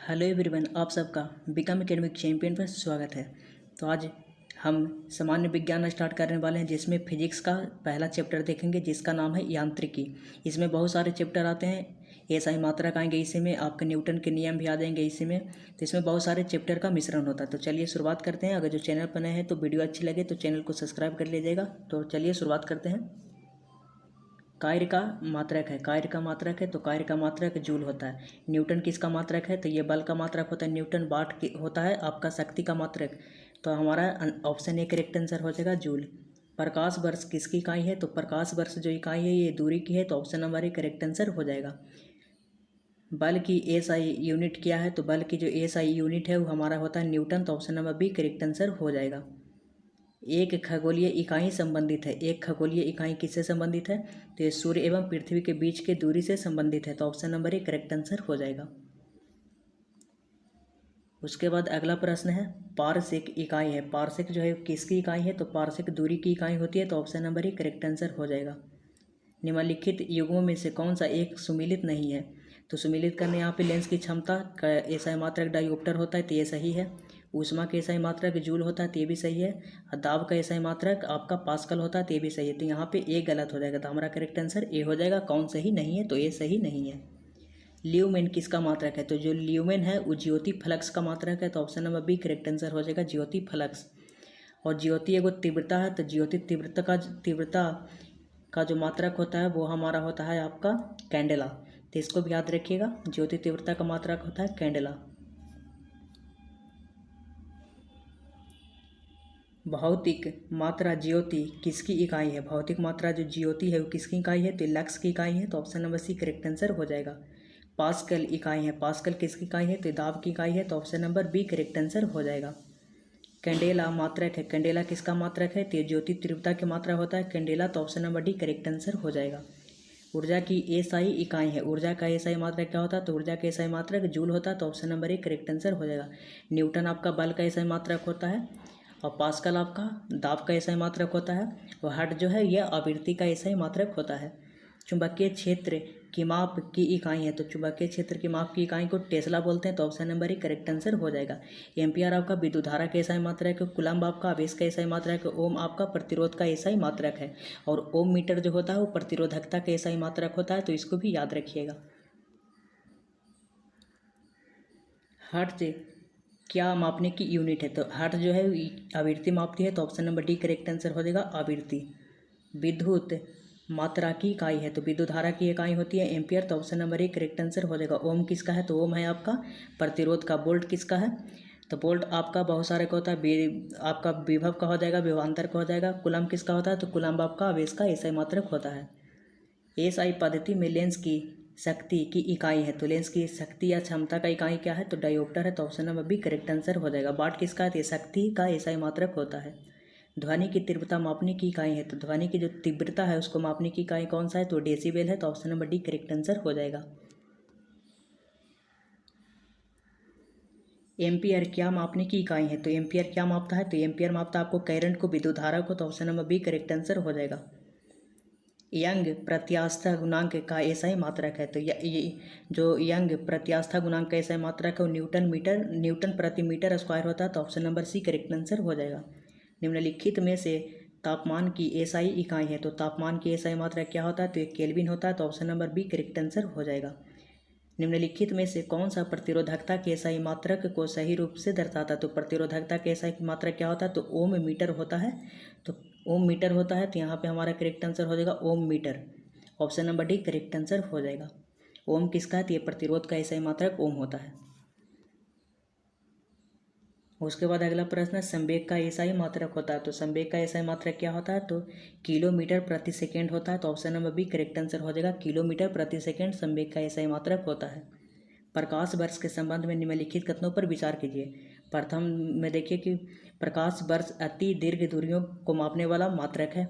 Hello everyone, आप सबका become academic champion पर स्वागत है। तो आज हम सामान्य विज्ञान स्टार्ट करने वाले हैं, जिसमें फिजिक्स का पहला चैप्टर देखेंगे जिसका नाम है यांत्रिकी। इसमें बहुत सारे चैप्टर आते हैं, एसआई मात्रक आएंगे, इसी में आपके न्यूटन के नियम भी आ जाएंगे इसी में। तो इसमें बहुत सारे चैप्टर का मिश्रण होता है। तो चलिए शुरुआत करते हैं। अगर जो चैनल पर नए हैं तो वीडियो अच्छी लगे तो चैनल को सब्सक्राइब कर लीजिएगा। तो चलिए शुरुआत करते हैं। कार्य का मात्रक है, कार्य का मात्रक है तो कार्य का मात्रक जूल होता है। न्यूटन किसका मात्रक है तो ये बल का मात्रक होता है। न्यूटन वाट होता है आपका शक्ति का मात्रक। तो हमारा ऑप्शन ए करेक्ट आंसर हो जाएगा जूल। प्रकाश वर्ष किसकी इकाई है तो प्रकाश वर्ष जो इकाई है ये दूरी की है, तो option number A correct answer हो जाएगा। बल की एसआई यूनिट क्या है तो बल की जो एसआई यूनिट है वो हमारा होता है न्यूटन, तो option number B correct answer हो जाएगा। एक खगोलीय इकाई संबंधित है, एक खगोलीय इकाई किससे संबंधित है तो ये सूर्य एवं पृथ्वी के बीच के दूरी से संबंधित है, तो option number A correct answer हो जाएगा। उसके बाद अगला प्रश्न है पारसेक इकाई है। पारसेक जो है किसकी इकाई है तो पारसेक दूरी की इकाई होती है, तो option number A correct answer हो जाएगा। निम्नलिखित युग्मों में से कौन सा एक सुमिलित नहीं है तो सुमिलित करने यहाँ पे लेंस की क्षमता का एसआई मात्रक डायोप्टर होता है, तो ये सही है। ऊष्मा का एसआई मात्रक जूल होता है, तो ये भी सही है। और दाब का एसआई मात्रक आपका पास्कल होता है, तो ये भी सही है। तो यहाँ पे ए गलत हो जाएगा, तो हमारा करेक्ट आंसर ए हो जाएगा। कौन सही नहीं है तो ये सही नहीं है। ल्यूमेन किसका मात्रक है तो जो ल्यूमेन है वो ज्योति फ्लक्स का मात्रक है, तो option number B correct answer हो जाएगा, ज्योति फ्लक्स। और ज्योति एगो तीव्रता है, तो ज्योति तीव्रता का जो मात्रक होता है वो हमारा होता है आपका कैंडेला। तो इसको भी याद रखिएगा, ज्योति तीव्रता का मात्रक होता है कैंडेला। भौतिक मात्रा ज्योति किसकी इकाई है। भौतिक मात्रा जो ज्योति है वो किसकी इकाई है तो लक्स की इकाई है, तो option number C correct answer हो जाएगा। पास्कल इकाई है, पास्कल किसकी इकाई है तो दाब की इकाई है, तो option number B correct answer हो जाएगा। कैंडेला मात्रक है, कैंडेला किसका मात्रक है तो ज्योति तीव्रता की मात्रा होता है कैंडेला, तो option number D correct answer हो जाएगा। ऊर्जा की एसआई इकाई है, ऊर्जा का एसआई मात्रक क्या होता है तो ऊर्जा का एसआई मात्रक जूल होता है, तो option number A correct answer हो जाएगा। न्यूटन आपका बल का एसआई मात्रक होता है और पास्कल आपका दाब का एसआई मात्रक होता है, और हर्ट जो है यह आवृत्ति का एसआई मात्रक होता है। चुंबकीय क्षेत्र की माप की इकाई है, तो चुंबकीय क्षेत्र की माप की इकाई को टेस्ला बोलते हैं, तो option number A correct answer हो जाएगा। एम्पियर आपका विद्युत धारा का एसआई मात्रक है, कूलम्ब आपका आवेश का एसआई मात्रक है, ओम आपका प्रतिरोध का एसआई मात्रक है, और ओम मीटर जो होता है वो प्रतिरोधकता का एसआई मात्रक होता है, तो इसको भी याद रखिएगा। हर्ट्ज क्या मापने की यूनिट है तो हर्ट्ज जो है आवृत्ति मापती है, तो option number D correct answer हो जाएगा, आवृत्ति। विद्युत मात्रा की इकाई है तो विद्युत धारा की इकाई होती है एम्पियर, तो option number A correct answer हो जाएगा। ओम किसका है तो ओम है आपका प्रतिरोध का। वोल्ट किसका है तो वोल्ट आपका बहुत सारे का होता है, आपका विभव का हो जाएगा, विभवांतर का हो जाएगा। कूलम्ब किसका होता है तो कूलम्ब आपका आवेश का एसआई मात्रक होता है। एसआई पद्धति में लेंस की शक्ति की इकाई है तो लेंस की शक्ति या क्षमता का इकाई क्या है तो डायोप्टर है, तो option number B correct answer हो जाएगा। वाट किसका है तो शक्ति का एसआई मात्रक होता है। ध्वनि की तीव्रता मापने की इकाई है तो ध्वनि की जो तीव्रता है उसको मापने की इकाई कौन सा है तो डेसिबल है, तो option number D correct answer हो जाएगा। एम्पियर क्या मापने की इकाई है तो एम्पियर क्या मापता है तो एम्पियर मापता है आपको करंट को, विद्युत धारा को, तो option number B correct answer हो जाएगा। यंग प्रत्यास्था गुणांक का एसआई मात्रक है तो ये जो यंग प्रत्यास्था गुणांक का एसआई मात्रक है न्यूटन प्रति मीटर स्क्वायर होता है, तो option number C correct answer हो जाएगा। निम्नलिखित में से तापमान की एसआई इकाई है तो तापमान की एसआई मात्रक क्या होता है तो एक केल्विन होता है, तो option number B correct answer हो जाएगा। निम्नलिखित में से कौन सा प्रतिरोधकता के एसआई मात्रक को सही रूप से दर्शाता है तो प्रतिरोधकता के एसआई मात्रक क्या होता है तो ओम मीटर होता है, तो ओम मीटर होता है, तो यहाँ पे हमारा करेक्ट आंसर हो जाएगा ohm metre. Option number D correct answer हो जाएगा। ओम किसका है तो ये प्रतिरोध का एसआई मात्रक ओम होता है। उसके बाद अगला प्रश्न है संवेग का एसआई मात्रक होता है तो संवेग का एसआई मात्रक क्या होता है तो किलोमीटर प्रति सेकेंड होता है, तो option number B correct answer हो जाएगा। किलोमीटर प्रति सेकेंड संवेग का एसआई मात्रक होता है। प्रकाश वर्ष के संबंध में निम्नलिखित कथनों पर विचार कीजिए। प्रथम में देखिए कि प्रकाश वर्ष अति दीर्घ दूरियों को मापने वाला मात्रक है।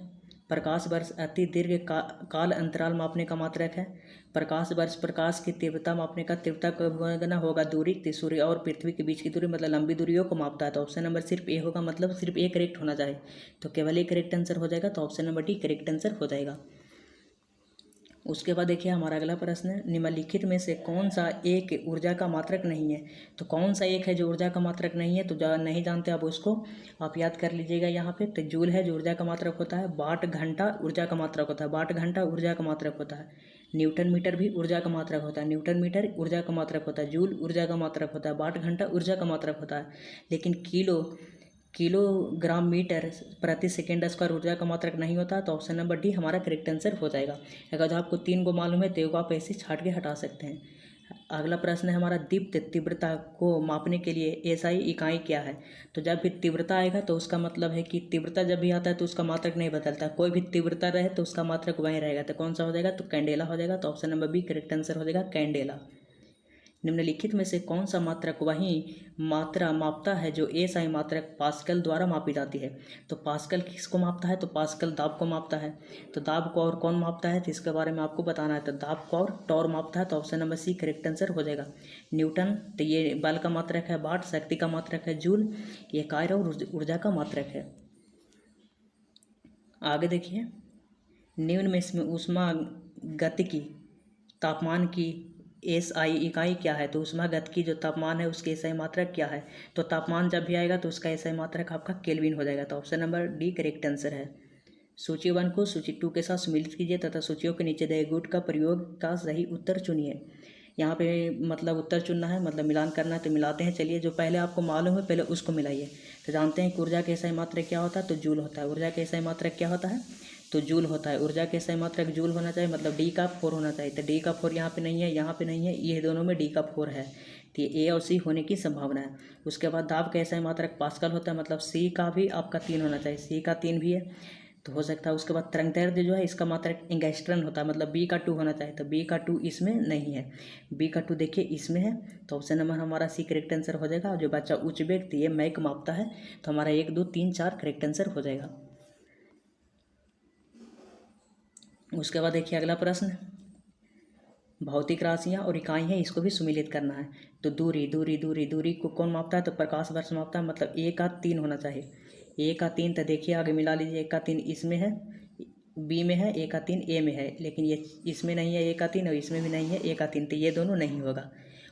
प्रकाश वर्ष अति दीर्घ काल अंतराल मापने का मात्रक है। प्रकाश वर्ष प्रकाश की तीव्रता मापने का, तीव्रता का होगा दूरी, सूर्य और पृथ्वी के बीच की दूरी मतलब लंबी दूरियों को मापता है, तो ऑप्शन नंबर सिर्फ ए होगा, मतलब सिर्फ ए करेक्ट होना चाहिए, तो केवल ए करेक्ट आंसर हो जाएगा, तो option number D correct answer हो जाएगा। उसके बाद देखिए हमारा अगला प्रश्न है, निम्नलिखित में से कौन सा एक ऊर्जा का मात्रक नहीं है। तो कौन सा एक है जो ऊर्जा का मात्रक नहीं है, तो जो नहीं जानते आप उसको आप याद कर लीजिएगा यहाँ पे। तो जूल है जो ऊर्जा का मात्रक होता है, वाट घंटा ऊर्जा का मात्रक होता है, वाट घंटा ऊर्जा का मात्रक होता है, न्यूटन मीटर भी ऊर्जा का मात्रक होता है, न्यूटन मीटर ऊर्जा का मात्रक होता है, जूल ऊर्जा का मात्रक होता है, वाट घंटा ऊर्जा का मात्रक होता है। लेकिन किलोग्राम मीटर प्रति सेकेंड स्क्वायर ऊर्जा का मात्रक नहीं होता। तो ऑप्शन नंबर डी हमारा करेक्ट आंसर हो जाएगा। अगर जो आपको 3 को मालूम है तो आप ऐसे छाट के हटा सकते हैं। अगला प्रश्न है हमारा, दीप्त तीव्रता को मापने के लिए एसआई इकाई क्या है। तो जब भी तीव्रता आएगा तो उसका मतलब है कि तीव्रता जब भी आता है तो उसका मात्रक नहीं बदलता, कोई भी तीव्रता रहे तो उसका मात्रक वहीं रहेगा। तो कौन सा हो जाएगा, तो कैंडेला हो जाएगा। तो option number B correct answer हो जाएगा, कैंडेला। निम्नलिखित में से कौन सा मात्रक वही मात्रा मापता है जो एसआई मात्रक पास्कल द्वारा मापी जाती है। तो पास्कल किसको मापता है, तो पास्कल दाब को मापता है। तो दाब को और कौन मापता है, तो इसके बारे में आपको बताना है। तो दाब को और टॉर मापता है। तो option number C correct answer हो जाएगा। न्यूटन, तो ये बल का मात्रक है, वाट शक्ति का मात्रक है, जूल ये कार्य और ऊर्जा का मात्रक है। आगे देखिए, निम्न में इसमें ऊष्मा गतिकी तापमान की एसआई इकाई क्या है। तो ऊष्मागतिकी जो तापमान है उसकी एसआई मात्रक क्या है। तो तापमान जब भी आएगा तो उसका एसआई मात्रक आपका केल्विन हो जाएगा। तो option number D correct answer है। सूची 1 को सूची 2 के साथ सम्मिलित कीजिए तथा सूचियों के नीचे दिए गुट का प्रयोग का सही उत्तर चुनिए। यहाँ पे मतलब उत्तर चुनना है, मतलब मिलान करना है। तो मिलाते हैं, चलिए जो पहले आपको मालूम है पहले उसको मिलाइए। तो जानते हैं कि ऊर्जा के एसआई मात्रक क्या होता है, तो जूल होता है। ऊर्जा के एसआई मात्रक क्या होता है, तो जूल होता है। ऊर्जा के एसआई मात्रक जूल होना चाहिए, मतलब डी का 4 होना चाहिए। तो डी का 4 यहाँ पे नहीं है, यहाँ पे नहीं है, ये दोनों में डी का 4 है। तो ये ए और सी होने की संभावना है। उसके बाद दाब का एसआई मात्रक पास्कल होता है, मतलब सी का भी आपका 3 होना चाहिए, सी का 3 भी है तो हो सकता है। उसके बाद तरंगदैर्ध्य जो है इसका मात्रक एंगस्ट्रॉन होता है, मतलब बी का 2 होना चाहिए। तो बी का 2 इसमें नहीं है, बी का 2 देखिए इसमें है। तो ऑप्शन नंबर हमारा सी करेक्ट आंसर हो जाएगा। और जो बच्चा उच्च वेग ये मैक मापता है, तो हमारा 1 2 3 4 करेक्ट आंसर हो जाएगा। उसके बाद देखिए अगला प्रश्न, भौतिक राशियाँ और इकाई हैं, इसको भी सुमिलित करना है। तो दूरी दूरी दूरी दूरी को कौन मापता है, तो प्रकाश वर्ष मापता है, मतलब ए का 3 होना चाहिए। ए का 3, तो देखिए आगे मिला लीजिए, ए का 3 इसमें है, बी में है, ए का 3 ए में है, लेकिन ये इसमें नहीं है ए का 3 और इसमें भी नहीं है ए का 3, तो ये दोनों नहीं होगा।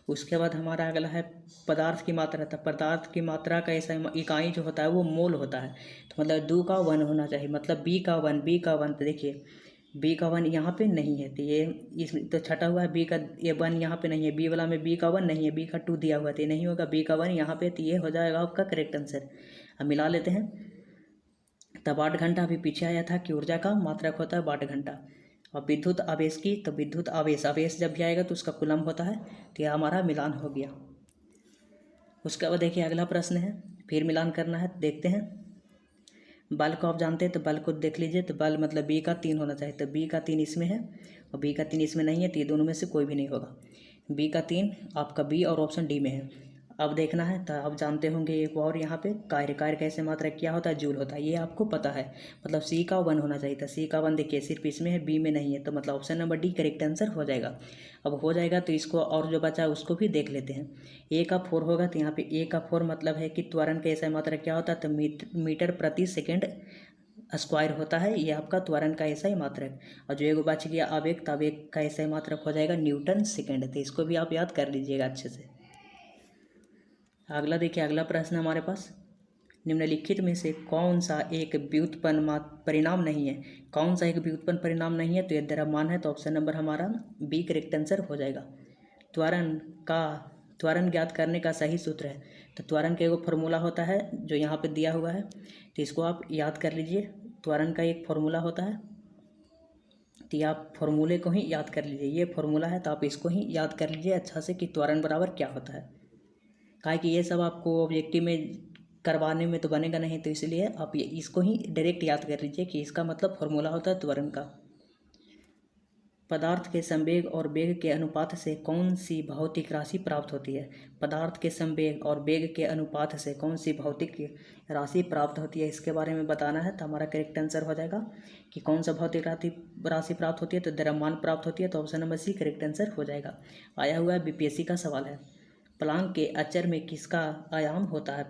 उसके बाद हमारा अगला है पदार्थ की मात्रा। तो पदार्थ की मात्रा का ऐसा इकाई जो होता है वो मोल होता है। तो मतलब 2 का 1 होना चाहिए, मतलब बी का 1 बी का 1। तो देखिए बी का 1 यहाँ पे नहीं है, तो ये इसमें तो छटा हुआ है बी का, ये 1 यहाँ पे नहीं है, बी वाला में बी का 1 नहीं है, बी का 2 दिया हुआ है, तो ये नहीं होगा। बी का 1 यहाँ पे, तो ये हो जाएगा आपका करेक्ट आंसर। अब मिला लेते हैं। तब 8 घंटा अभी पीछे आया था कि ऊर्जा का मात्रक होता है 8 घंटा। और विद्युत आवेश की, तो विद्युत आवेश आवेश जब भी आएगा तो उसका कुलम होता है। तो यह हमारा मिलान हो गया। उसके बाद देखिए अगला प्रश्न है, फिर मिलान करना है, देखते हैं। बल को आप जानते हैं, तो बल को देख लीजिए। तो बल मतलब बी का 3 होना चाहिए, तो बी का 3 इसमें है और बी का 3 इसमें नहीं है, तो ये दोनों में से कोई भी नहीं होगा। बी का 3 आपका बी और ऑप्शन डी में है। अब देखना है, तो आप जानते होंगे एक और यहाँ पे कार्य कैसे मात्रक क्या होता है, जूल होता है, ये आपको पता है। मतलब सी का 1 होना चाहिए था, सी का 1 देखिए सिर्फ इसमें है, बी में नहीं है, तो मतलब option number D correct answer हो जाएगा। अब हो जाएगा तो इसको और जो बचा उसको भी देख लेते हैं। ए का 4 होगा, तो यहाँ पे ए का 4 मतलब है कि त्वरण का ऐसा मात्रक क्या होता है, तो मीटर प्रति सेकेंड स्क्वायर होता है, ये आपका त्वरण का ऐसा ही मात्रक। और जो एक बच गया आवेग, तो आवेग का ऐसा ही मात्रक हो जाएगा न्यूटन सेकेंड। तो इसको भी आप याद कर लीजिएगा अच्छे से। अगला देखिए, अगला प्रश्न हमारे पास, निम्नलिखित में से कौन सा एक व्युत्पन्न परिणाम नहीं है। कौन सा एक व्युत्पन्न परिणाम नहीं है, तो यह द्रव्यमान है। तो ऑप्शन नंबर हमारा बी करेक्ट आंसर हो जाएगा। त्वरण ज्ञात करने का सही सूत्र है। तो त्वरण का एक फॉर्मूला होता है जो यहाँ पे दिया हुआ है, तो इसको आप याद कर लीजिए। त्वरण का एक फॉर्मूला होता है, तो आप फॉर्मूले को ही याद कर लीजिए। ये फॉर्मूला है तो आप इसको ही याद कर लीजिए अच्छा से कि त्वरण बराबर क्या होता है। काहे कि ये सब आपको ऑब्जेक्टिव में करवाने में तो बनेगा नहीं, तो इसलिए आप ये इसको ही डायरेक्ट याद कर लीजिए कि इसका मतलब फॉर्मूला होता है त्वरण का। पदार्थ के संवेग और वेग के अनुपात से कौन सी भौतिक राशि प्राप्त होती है। पदार्थ के संवेग और वेग के अनुपात से कौन सी भौतिक राशि प्राप्त होती है, इसके बारे में बताना है। तो हमारा करेक्ट आंसर हो जाएगा कि कौन सा भौतिक राशि प्राप्त होती है, तो द्रव्यमान प्राप्त होती है। तो option number C correct answer हो जाएगा। आया हुआ है बीपीएससी का सवाल है। प्लांक के अचर में किसका आयाम होता है?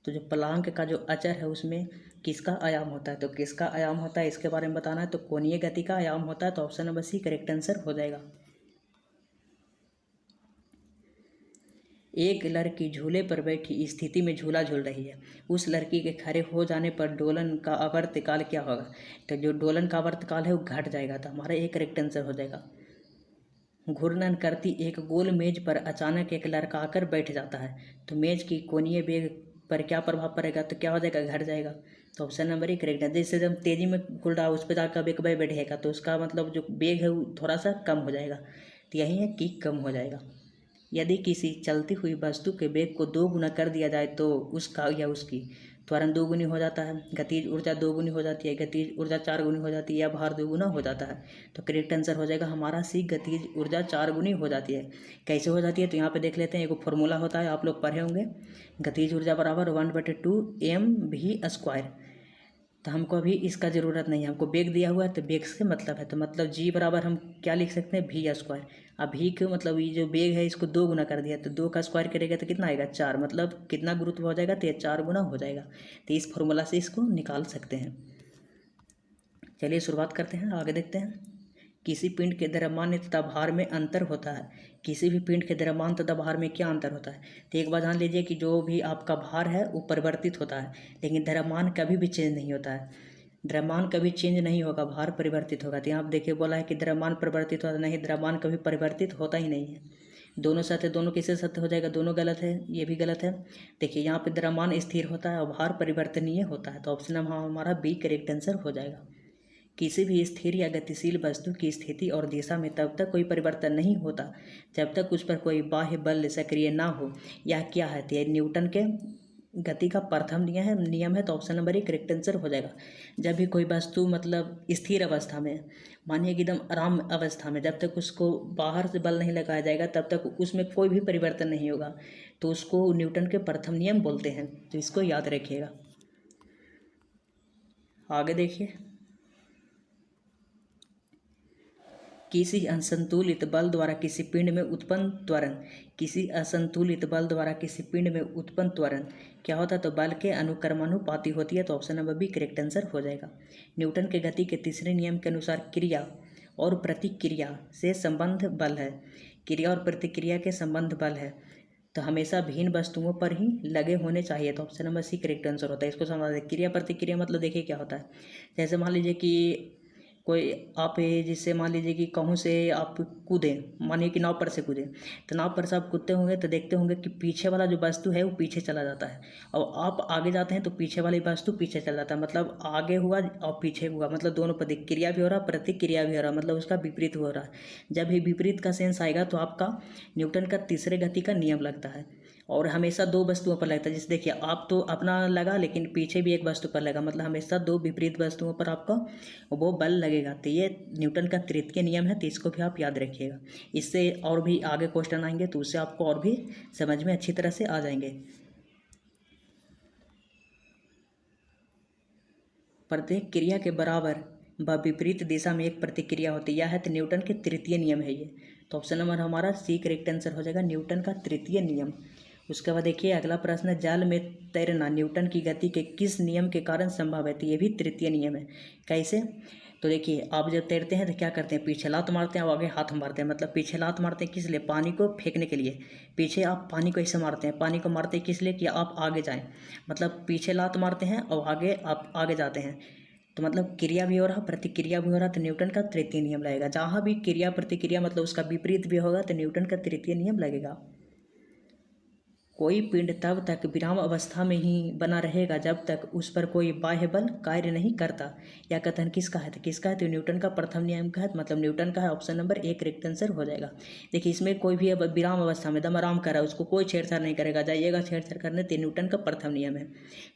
तो जो प्लांक का जो अचर है उसमें किसका आयाम होता है? तो किसका आयाम होता है इसके बारे में बताना है। तो कोणीय गति का आयाम होता है। तो option number C correct answer हो जाएगा। एक लड़की झूले पर बैठी स्थिति में झूला झूल रही है। उस लड़की के खड़े हो जाने पर डोलन का आवर्तकाल क्या होगा? तो जो डोलन का आवर्तकाल है वो घट जाएगा। तो हमारा एक करेक्ट आंसर हो जाएगा। घूर्णन करती एक गोल मेज पर अचानक एक लड़का आकर बैठ जाता है तो मेज की कोणीय वेग पर क्या प्रभाव पड़ेगा? तो क्या हो जाएगा? घट जाएगा। तो ऑप्शन नंबर एक करेक्ट है। जैसे जब तेजी में खुल रहा है उस पर जाकर एक बैठेगा तो उसका मतलब जो वेग है वो थोड़ा सा कम हो जाएगा। तो यही है कि कम हो जाएगा। यदि किसी चलती हुई वस्तु के वेग को 2 गुना कर दिया जाए तो उसका या उसकी त्वरण 2 गुनी हो जाता है, गतिज ऊर्जा 2 गुनी हो जाती है, गतिज ऊर्जा 4 गुनी हो जाती है या भार 2 गुना हो जाता है। तो करेक्ट आंसर हो जाएगा हमारा सी, गतिज ऊर्जा 4 गुनी हो जाती है। कैसे हो जाती है? तो यहाँ पे देख लेते हैं। एक फॉर्मूला होता है, आप लोग पढ़े होंगे। गतिज ऊर्जा बराबर 1/2 mv²। तो हमको अभी इसका ज़रूरत नहीं है, हमको बेग दिया हुआ है तो बेग से मतलब है। तो मतलब जी बराबर हम क्या लिख सकते हैं? v²। अब भी के मतलब ये जो बेग है इसको 2 गुना कर दिया तो 2 का स्क्वायर करेगा तो कितना आएगा? 4। मतलब कितना गुरुत्व हो जाएगा? तो ये 4 गुना हो जाएगा। तो इस फॉर्मूला से इसको निकाल सकते हैं। चलिए शुरुआत करते हैं, आगे देखते हैं। किसी पिंड के द्रव्यमान तथा भार में अंतर होता है। किसी भी पिंड के द्रव्यमान तथा भार में क्या अंतर होता है? तो एक बात जान लीजिए कि जो भी आपका भार है वो परिवर्तित होता है लेकिन द्रव्यमान कभी भी चेंज नहीं होता है। द्रव्यमान कभी चेंज नहीं होगा, भार परिवर्तित होगा। तो यहाँ आप देखिए बोला है कि द्रव्यमान परिवर्तित होता नहीं, द्रव्यमान कभी परिवर्तित होता ही नहीं है। दोनों सत्य, दोनों किससे सत्य हो जाएगा? दोनों गलत है, ये भी गलत है। देखिए यहाँ पे द्रव्यमान स्थिर होता है और भार परिवर्तनीय होता है। तो ऑप्शन हमारा बी करेक्ट आंसर हो जाएगा। किसी भी स्थिर या गतिशील वस्तु की स्थिति और दिशा में तब तक कोई परिवर्तन नहीं होता जब तक उस पर कोई बाह्य बल सक्रिय ना हो। यह क्या है? तो यह न्यूटन के गति का प्रथम नियम है। तो ऑप्शन नंबर एक करेक्ट आंसर हो जाएगा। जब भी कोई वस्तु मतलब स्थिर अवस्था में, मानिए कि एकदम आराम अवस्था में, जब तक उसको बाहर से बल नहीं लगाया जाएगा तब तक उसमें कोई भी परिवर्तन नहीं होगा। तो उसको न्यूटन के प्रथम नियम बोलते हैं। तो इसको याद रखिएगा। आगे देखिए। किसी असंतुलित बल द्वारा किसी पिंड में उत्पन्न त्वरण। किसी असंतुलित बल द्वारा किसी पिंड में उत्पन्न त्वरण क्या होता है? तो बल के अनुक्रमानुपाती होती है। तो option number B correct answer हो जाएगा। न्यूटन के गति के तीसरे नियम के अनुसार क्रिया और प्रतिक्रिया से संबंध बल है। क्रिया और प्रतिक्रिया के संबंध बल है तो हमेशा भिन्न वस्तुओं पर ही लगे होने चाहिए। तो option number C correct answer होता है। इसको समझ, क्रिया प्रतिक्रिया मतलब देखिए क्या होता है। जैसे मान लीजिए कि कोई आप जिससे मान लीजिए कि कहूँ से आप कूदें, मानिए कि नाव पर से कूदें तो नाव पर से आप कूदते होंगे तो देखते होंगे कि पीछे वाला जो वस्तु है वो पीछे चला जाता है और आप आगे जाते हैं तो पीछे वाली वस्तु पीछे चला जाता है। मतलब आगे हुआ और पीछे हुआ, मतलब दोनों प्रतिक्रिया भी हो रहा, प्रतिक्रिया भी हो रहा, मतलब उसका विपरीत हो रहा है। जब भी विपरीत का सेंस आएगा तो आपका न्यूटन का तीसरे गति का नियम लगता है और हमेशा 2 वस्तुओं पर लगता है। जैसे देखिए आप तो अपना लगा लेकिन पीछे भी एक वस्तु पर लगा, मतलब हमेशा 2 विपरीत वस्तुओं पर आपका वो बल लगेगा। तो ये न्यूटन का तृतीय नियम है। तो इसको भी आप याद रखिएगा। इससे और भी आगे क्वेश्चन आएंगे तो उससे आपको और भी समझ में अच्छी तरह से आ जाएंगे। प्रत्येक क्रिया के बराबर व विपरीत दिशा में एक प्रतिक्रिया होती है। यह है तो न्यूटन के तृतीय नियम है ये। तो ऑप्शन नंबर हमारा सी करेक्ट आंसर हो जाएगा, न्यूटन का तृतीय नियम। उसके बाद देखिए अगला प्रश्न है, जल में तैरना न्यूटन की गति के किस नियम के कारण संभव है? तो ये भी तृतीय नियम है। कैसे? तो देखिए आप जब तैरते हैं तो क्या करते हैं? पीछे लात मारते हैं और आगे हाथ मारते हैं। मतलब पीछे लात मारते हैं किस लिए? पानी को फेंकने के लिए। पीछे आप पानी को ऐसे मारते हैं, पानी को मारते हैं किस लिए? कि आप आगे जाएं। मतलब पीछे लात मारते हैं और आगे आप आगे जाते हैं। तो मतलब क्रिया भी हो रहा, प्रतिक्रिया भी हो रहा, तो न्यूटन का तृतीय नियम लगेगा। जहाँ भी क्रिया प्रतिक्रिया मतलब उसका विपरीत भी होगा तो न्यूटन का तृतीय नियम लगेगा। कोई पिंड तब तक विराम अवस्था में ही बना रहेगा जब तक उस पर कोई बाह्य बल कार्य नहीं करता। यह कथन किसका है? तो किसका है? तो न्यूटन का प्रथम नियम का है, मतलब न्यूटन का है। ऑप्शन नंबर एक करेक्ट आंसर हो जाएगा। देखिए इसमें कोई भी अब विराम अवस्था में दम आराम कर रहा है उसको कोई छेड़छाड़ नहीं करेगा, जाइएगा छेड़छाड़ करने, तो न्यूटन का प्रथम नियम है।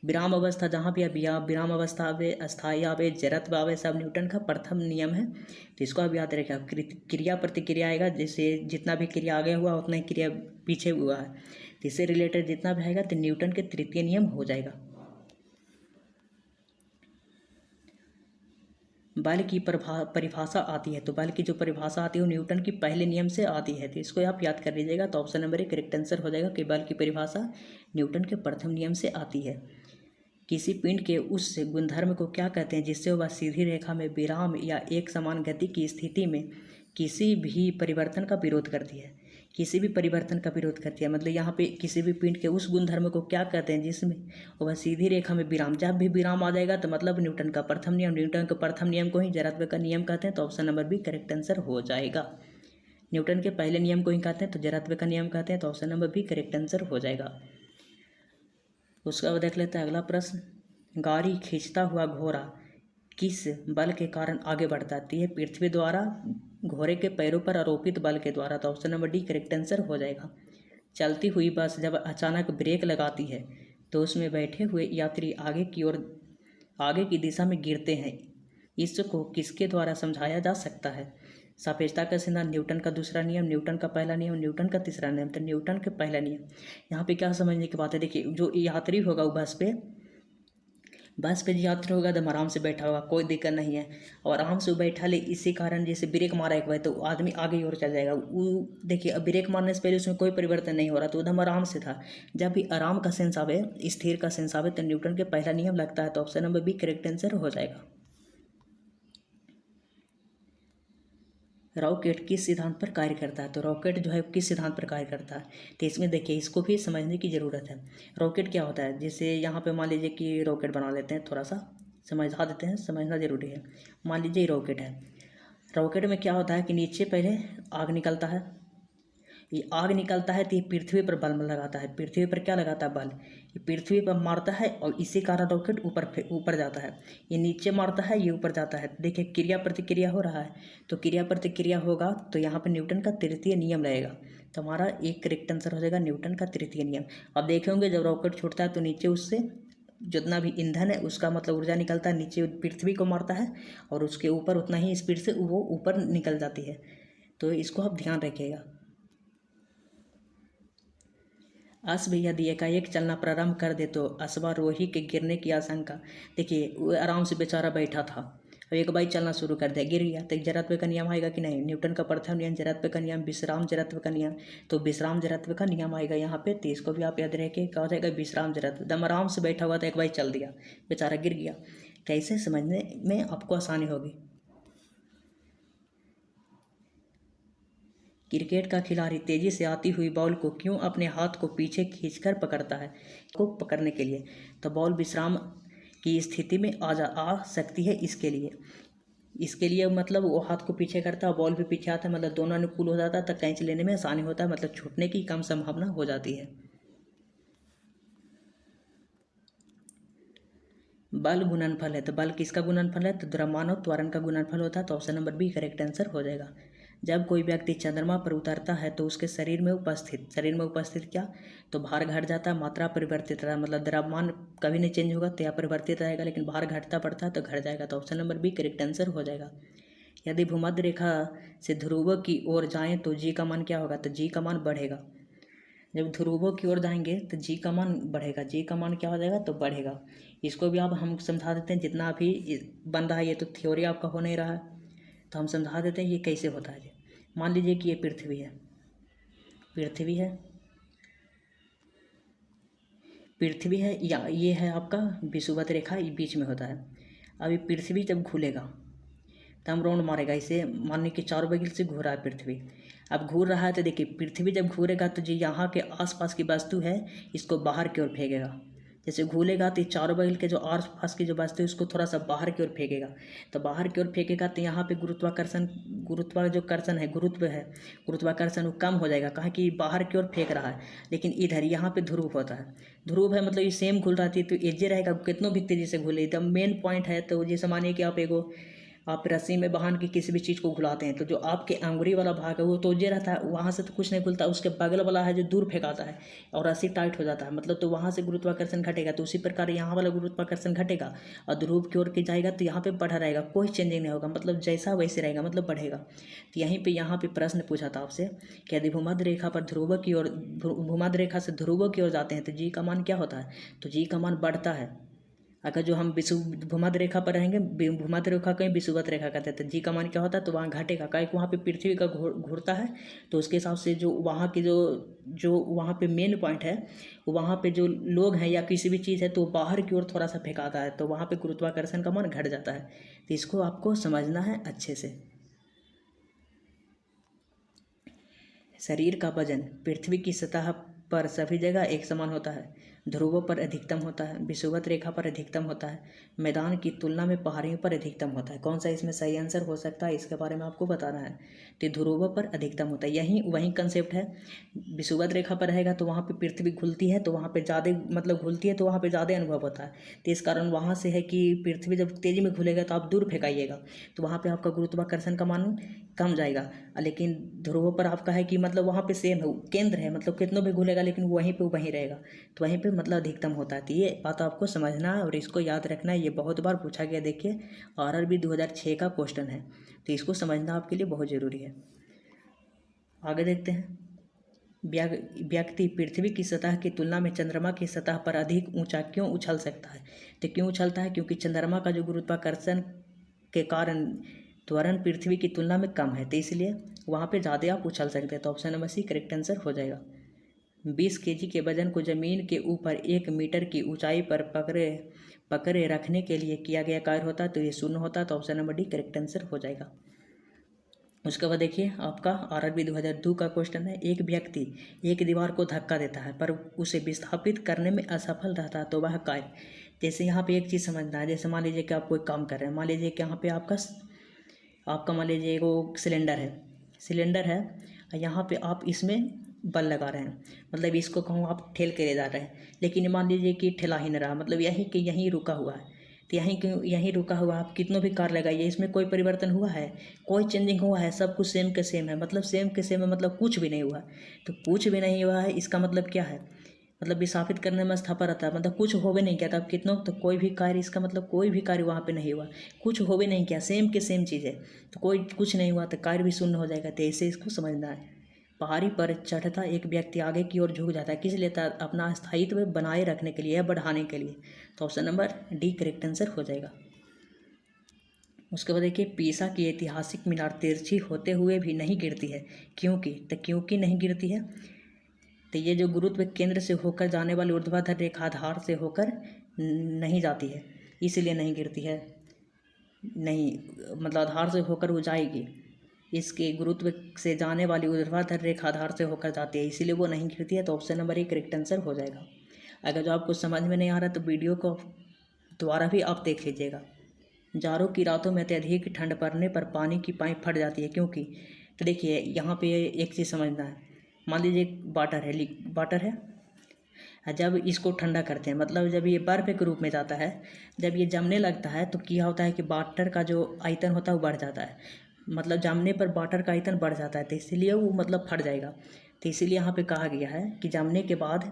विराम अवस्था जहाँ भी अभी विराम अवस्था आवे, अस्थायी आवे, जड़त्व आवे, सब न्यूटन का प्रथम नियम है। तो इसको आप याद रखिए। क्रिया प्रतिक्रिया आएगा, जैसे जितना भी क्रिया आगे हुआ उतना ही क्रिया पीछे हुआ है, तो इससे रिलेटेड जितना भी आएगा तो न्यूटन के तृतीय नियम हो जाएगा। बल की परिभाषा आती है, तो बल की जो परिभाषा आती है वो न्यूटन की पहले नियम से आती है, तो इसको आप याद कर लीजिएगा। तो ऑप्शन नंबर 1 करेक्ट आंसर हो जाएगा कि बल की परिभाषा न्यूटन के प्रथम नियम से आती है। किसी पिंड के उस गुणधर्म को क्या कहते हैं जिससे वह सीधी रेखा में विराम या एक समान गति की स्थिति में किसी भी परिवर्तन का विरोध करती है। किसी भी परिवर्तन का विरोध करती है, मतलब यहाँ पे किसी भी पिंड के उस गुणधर्म को क्या कहते हैं जिसमें वह सीधी रेखा में विराम, जब भी विराम आ जाएगा तो मतलब न्यूटन का प्रथम नियम, न्यूटन के प्रथम नियम को ही जड़त्व का नियम कहते हैं, तो option number B correct answer हो जाएगा। न्यूटन के पहले नियम को ही कहते हैं तो जड़त्व का नियम कहते हैं, तो option number B correct answer हो जाएगा। उसका बाद देख लेते हैं अगला प्रश्न। गाड़ी खींचता हुआ घोड़ा किस बल के कारण आगे बढ़ता है? यह पृथ्वी द्वारा, घोड़े के पैरों पर आरोपित बल के द्वारा, तो option number D correct answer हो जाएगा। चलती हुई बस जब अचानक ब्रेक लगाती है तो उसमें बैठे हुए यात्री आगे की दिशा में गिरते हैं। इसको किसके द्वारा समझाया जा सकता है? सापेक्षता का सिद्धांत, न्यूटन का दूसरा नियम, न्यूटन का पहला नियम, न्यूटन का तीसरा नियम, तो न्यूटन का पहला नियम। यहाँ पे क्या समझने की बात है, देखिए जो यात्री होगा वो बस पे जो यात्री होगा एकदम आराम से बैठा होगा, कोई दिक्कत नहीं है, और आराम से वो बैठा ले, इसी कारण जैसे ब्रेक मारा एक बार तो आदमी आगे की ओर चल जाएगा। वो देखिए अब ब्रेक मारने से पहले उसमें कोई परिवर्तन नहीं हो रहा, तो एकदम आराम से था। जब भी आराम का सेंस आवे, स्थिर का सेंस आवे, तो न्यूटन के पहला नियम लगता है, तो option number B correct answer हो जाएगा। रॉकेट किस सिद्धांत पर कार्य करता है? तो रॉकेट जो है किस सिद्धांत पर कार्य करता है, तो इसमें देखिए इसको भी समझने की ज़रूरत है। रॉकेट क्या होता है, जैसे यहाँ पे मान लीजिए कि रॉकेट बना लेते हैं, थोड़ा सा समझा देते हैं, समझना जरूरी है। मान लीजिए रॉकेट है, रॉकेट में क्या होता है कि नीचे पहले आग निकलता है, ये आग निकलता है तो ये पृथ्वी पर बल लगाता है। पृथ्वी पर क्या लगाता है? बल। ये पृथ्वी पर मारता है और इसी कारण रॉकेट ऊपर जाता है। ये नीचे मारता है, ये ऊपर जाता है। देखिए क्रिया प्रतिक्रिया हो रहा है, तो क्रिया प्रतिक्रिया होगा तो यहाँ पर न्यूटन का तृतीय नियम रहेगा, तो हमारा एक करेक्ट आंसर हो जाएगा न्यूटन का तृतीय नियम। अब देखेंगे जब रॉकेट छूटता है तो नीचे उससे जितना भी ईंधन है उसका मतलब ऊर्जा निकलता है, नीचे पृथ्वी को मारता है और उसके ऊपर उतना ही स्पीड से वो ऊपर निकल जाती है, तो इसको आप ध्यान रखिएगा। अश्व यदि एकाएक चलना प्रारंभ कर दे तो अश्वारोही के गिरने की आशंका। देखिए वो आराम से बेचारा बैठा था, अब एक बाइक चलना शुरू कर दिया, गिर गया, तो जड़त्व का नियम आएगा कि नहीं? न्यूटन का प्रथम नियम जड़त्व का नियम, विश्राम जड़त्व का नियम, तो विश्राम जड़त्व का नियम आएगा यहाँ पे, तो इसको भी आप याद रखिए क्या हो जाएगा? विश्राम जड़त्व। दम आराम से बैठा हुआ था, एक बाइक चल दिया, बेचारा गिर गया। कैसे समझने में आपको आसानी होगी। क्रिकेट का खिलाड़ी तेजी से आती हुई बॉल को क्यों अपने हाथ को पीछे खींचकर पकड़ता है? को पकड़ने के लिए, तो बॉल विश्राम की स्थिति में आ सकती है, इसके लिए मतलब वो हाथ को पीछे करता है, बॉल भी पीछे आता है, मतलब दोनों अनुकूल हो जाता है, तो कैच लेने में आसानी होता है, मतलब छूटने की कम संभावना हो जाती है। बल गुणनफल है, तो बल किसका गुणनफल है? तो द्रव्यमान और त्वरण का गुणनफल होता है, तो option number B correct answer हो जाएगा। जब कोई व्यक्ति चंद्रमा पर उतरता है तो उसके शरीर में उपस्थित क्या? तो भार घट जाता है, मात्रा परिवर्तित रहा, मतलब द्रव्यमान कभी नहीं चेंज होगा तो यह परिवर्तित रहेगा, लेकिन भार घटता पड़ता है तो घट जाएगा, तो option number B correct answer हो जाएगा। यदि भूमध्य रेखा से ध्रुवों की ओर जाएं तो जी का मान क्या होगा? तो जी का मान बढ़ेगा। जब ध्रुवों की ओर जाएंगे तो जी का मान बढ़ेगा, जी का मान क्या हो जाएगा? तो बढ़ेगा। इसको भी आप हम समझा देते हैं, जितना अभी बन रहा है ये तो थ्योरी आपका हो नहीं रहा है, तो हम समझा देते हैं ये कैसे होता है। मान लीजिए कि ये पृथ्वी है या ये है आपका विषुवत रेखा, ये बीच में होता है। अभी पृथ्वी जब घूलेगा तो हम राउंड मारेगा, इसे मानने के चारों बगल से घूर रहा है पृथ्वी। अब घूर रहा है तो देखिए पृथ्वी जब घूरेगा तो जो यहाँ के आसपास की वस्तु है इसको बाहर की ओर फेंकेगा। जैसे घूलेगा तो चारों बगल के जो आसपास की जो वस्तु है उसको थोड़ा सा बाहर की ओर फेंकेगा, तो बाहर की ओर फेंकेगा तो यहाँ पे गुरुत्वाकर्षण वो कम हो जाएगा, कहाँ कि बाहर की ओर फेंक रहा है। लेकिन इधर यहाँ पे ध्रुव होता है, ध्रुव है मतलब ये सेम घूल रही है तो एजे रहेगा, कितनों भी तेजी से घूले, एकदम मेन पॉइंट है। तो जैसे मानिए कि आप रस्सी में बांध के किसी भी चीज़ को घुलाते हैं तो जो आपके अंगुरी वाला भाग है वो तो जे रहता है, वहाँ से तो कुछ नहीं खुलता, उसके बगल वाला है जो दूर फेंकाता है और रस्सी टाइट हो जाता है, मतलब तो वहाँ से गुरुत्वाकर्षण घटेगा। तो उसी प्रकार यहाँ वाला गुरुत्वाकर्षण घटेगा और ध्रुव की ओर के जाएगा तो यहाँ पे बढ़ा रहेगा, कोई चेंजिंग नहीं होगा, मतलब जैसा वैसे रहेगा, मतलब बढ़ेगा। तो यहाँ पे प्रश्न पूछा था आपसे कि यदि भूमध्य रेखा से ध्रुवों की ओर जाते हैं तो जी का मान क्या होता है? तो जी का मान बढ़ता है। अगर जो हम विषुव भूमध्य रेखा पर रहेंगे, भूमध्य रेखा कहीं विषुवत रेखा कहते हैं, तो जी का मान क्या होता है, तो वहाँ घटेगा, काहे कि वहाँ पे पृथ्वी का घूरता है, तो उसके हिसाब से जो वहाँ की जो वहाँ पे मेन पॉइंट है, वहाँ पे जो लोग हैं या किसी भी चीज़ है तो बाहर की ओर थोड़ा सा फेंकाता है, तो वहाँ पे गुरुत्वाकर्षण का मान घट जाता है। तो इसको आपको समझना है अच्छे से। शरीर का वजन पृथ्वी की सतह पर सभी जगह एक समान होता है। ध्रुवों पर अधिकतम होता है, विषुवत रेखा पर अधिकतम होता है, मैदान की तुलना में पहाड़ियों पर अधिकतम होता है। कौन सा इसमें सही आंसर हो सकता है, इसके बारे में आपको बताना है। तो ध्रुवों पर अधिकतम होता है, यही वही कंसेप्ट है। विषुवत रेखा पर रहेगा तो वहाँ पे पृथ्वी घूमती है, तो वहाँ पे ज़्यादा मतलब घूमती है, तो वहाँ पे ज़्यादा अनुभव होता है। तो इस कारण वहाँ से है कि पृथ्वी जब तेज़ी में घूलेगा तो आप दूर फेंकाइएगा, तो वहाँ पे आपका गुरुत्वाकर्षण का मान कम जाएगा। लेकिन ध्रुवों पर आपका है कि मतलब वहाँ पे सेम है, केंद्र है, मतलब कितनों भी घूलेगा लेकिन वहीं पे वहीं रहेगा, तो वहीं पे मतलब अधिकतम होता है। तो ये बात आपको समझना है और इसको याद रखना है, ये बहुत बार पूछा गया। देखिए RRB 2006 का क्वेश्चन है, तो इसको समझना आपके लिए बहुत ज़रूरी है। आगे देखते हैं। व्यक्ति पृथ्वी की सतह की तुलना में चंद्रमा की सतह पर अधिक ऊंचा क्यों उछल सकता है। तो क्यों उछलता है, क्योंकि चंद्रमा का जो गुरुत्वाकर्षण के कारण त्वरण पृथ्वी की तुलना में कम है, तो इसलिए वहाँ पे ज़्यादा आप उछल सकते हैं। तो option number C correct answer हो जाएगा। 20 kg के वजन को ज़मीन के ऊपर 1 मीटर की ऊंचाई पर पकड़े रखने के लिए किया गया कार्य होता है, तो ये शून्य होता है। तो option number D correct answer हो जाएगा। उसके बाद देखिए आपका RRB 2002 का क्वेश्चन है। एक व्यक्ति एक दीवार को धक्का देता है पर उसे विस्थापित करने में असफल रहता है, तो वह कार्य। जैसे यहाँ पे एक चीज़ समझना है, जैसे मान लीजिए कि आप कोई काम कर रहे हैं, मान लीजिए कि यहाँ पे आपका मान लीजिए वो सिलेंडर है, यहाँ पे आप इसमें बल लगा रहे हैं, मतलब इसको कहूँ आप ठेल के ले जा रहे हैं, लेकिन मान लीजिए कि ठेला ही नहीं रहा, मतलब यही कि यहीं रुका हुआ है, तो यहीं रुका हुआ, आप कितनों भी कार लगाइए, इसमें कोई परिवर्तन हुआ है, कोई चेंजिंग हुआ है, सब कुछ सेम के सेम है, मतलब सेम के सेम है, मतलब कुछ भी नहीं हुआ। तो कुछ भी नहीं हुआ है, इसका मतलब क्या है, मतलब विस्थापित करने में स्थापा रहता है, मतलब कुछ हो भी नहीं किया था, अब कितनों तो कोई भी कार्य, इसका मतलब कोई भी कार्य वहाँ पे नहीं हुआ, कुछ हो भी नहीं किया, सेम के सेम चीज़ है, तो कोई कुछ नहीं हुआ तो कार्य भी शून्य हो जाएगा। तो ऐसे इसको समझना है। पहाड़ी पर चढ़ता एक व्यक्ति आगे की ओर झुक जाता है, किस लिए, अपना स्थायित्व बनाए रखने के लिए या बढ़ाने के लिए। तो option number D correct answer हो जाएगा। उसके बाद देखिए पीसा की ऐतिहासिक मीनार तिरछी होते हुए भी नहीं गिरती है, क्योंकि नहीं गिरती है। तो ये जो गुरुत्व केंद्र से होकर जाने वाली ऊर्ध्वाधर रेखा आधार से होकर नहीं जाती है, इसलिए नहीं गिरती है। नहीं, मतलब आधार से होकर वो जाएगी, इसके गुरुत्व से जाने वाली ऊर्ध्वाधर रेखा आधार से होकर जाती है, इसीलिए वो नहीं गिरती है। तो option number A correct answer हो जाएगा। अगर जो आपको समझ में नहीं आ रहा तो वीडियो को दोबारा भी आप देख लीजिएगा। जाड़ों की रातों में अत्यधिक ठंड पड़ने पर पानी की पाइप फट जाती है, क्योंकि। तो देखिए यहाँ पे एक चीज़ समझना है, मान लीजिए वाटर है, जब इसको ठंडा करते हैं, मतलब जब ये बर्फ़ के रूप में जाता है, जब ये जमने लगता है तो क्या होता है कि वाटर का जो आयतन होता है वो बढ़ जाता है, मतलब जमने पर वाटर का आयतन बढ़ जाता है, तो इसलिए वो मतलब फट जाएगा। तो इसीलिए यहाँ पे कहा गया है कि जमने के बाद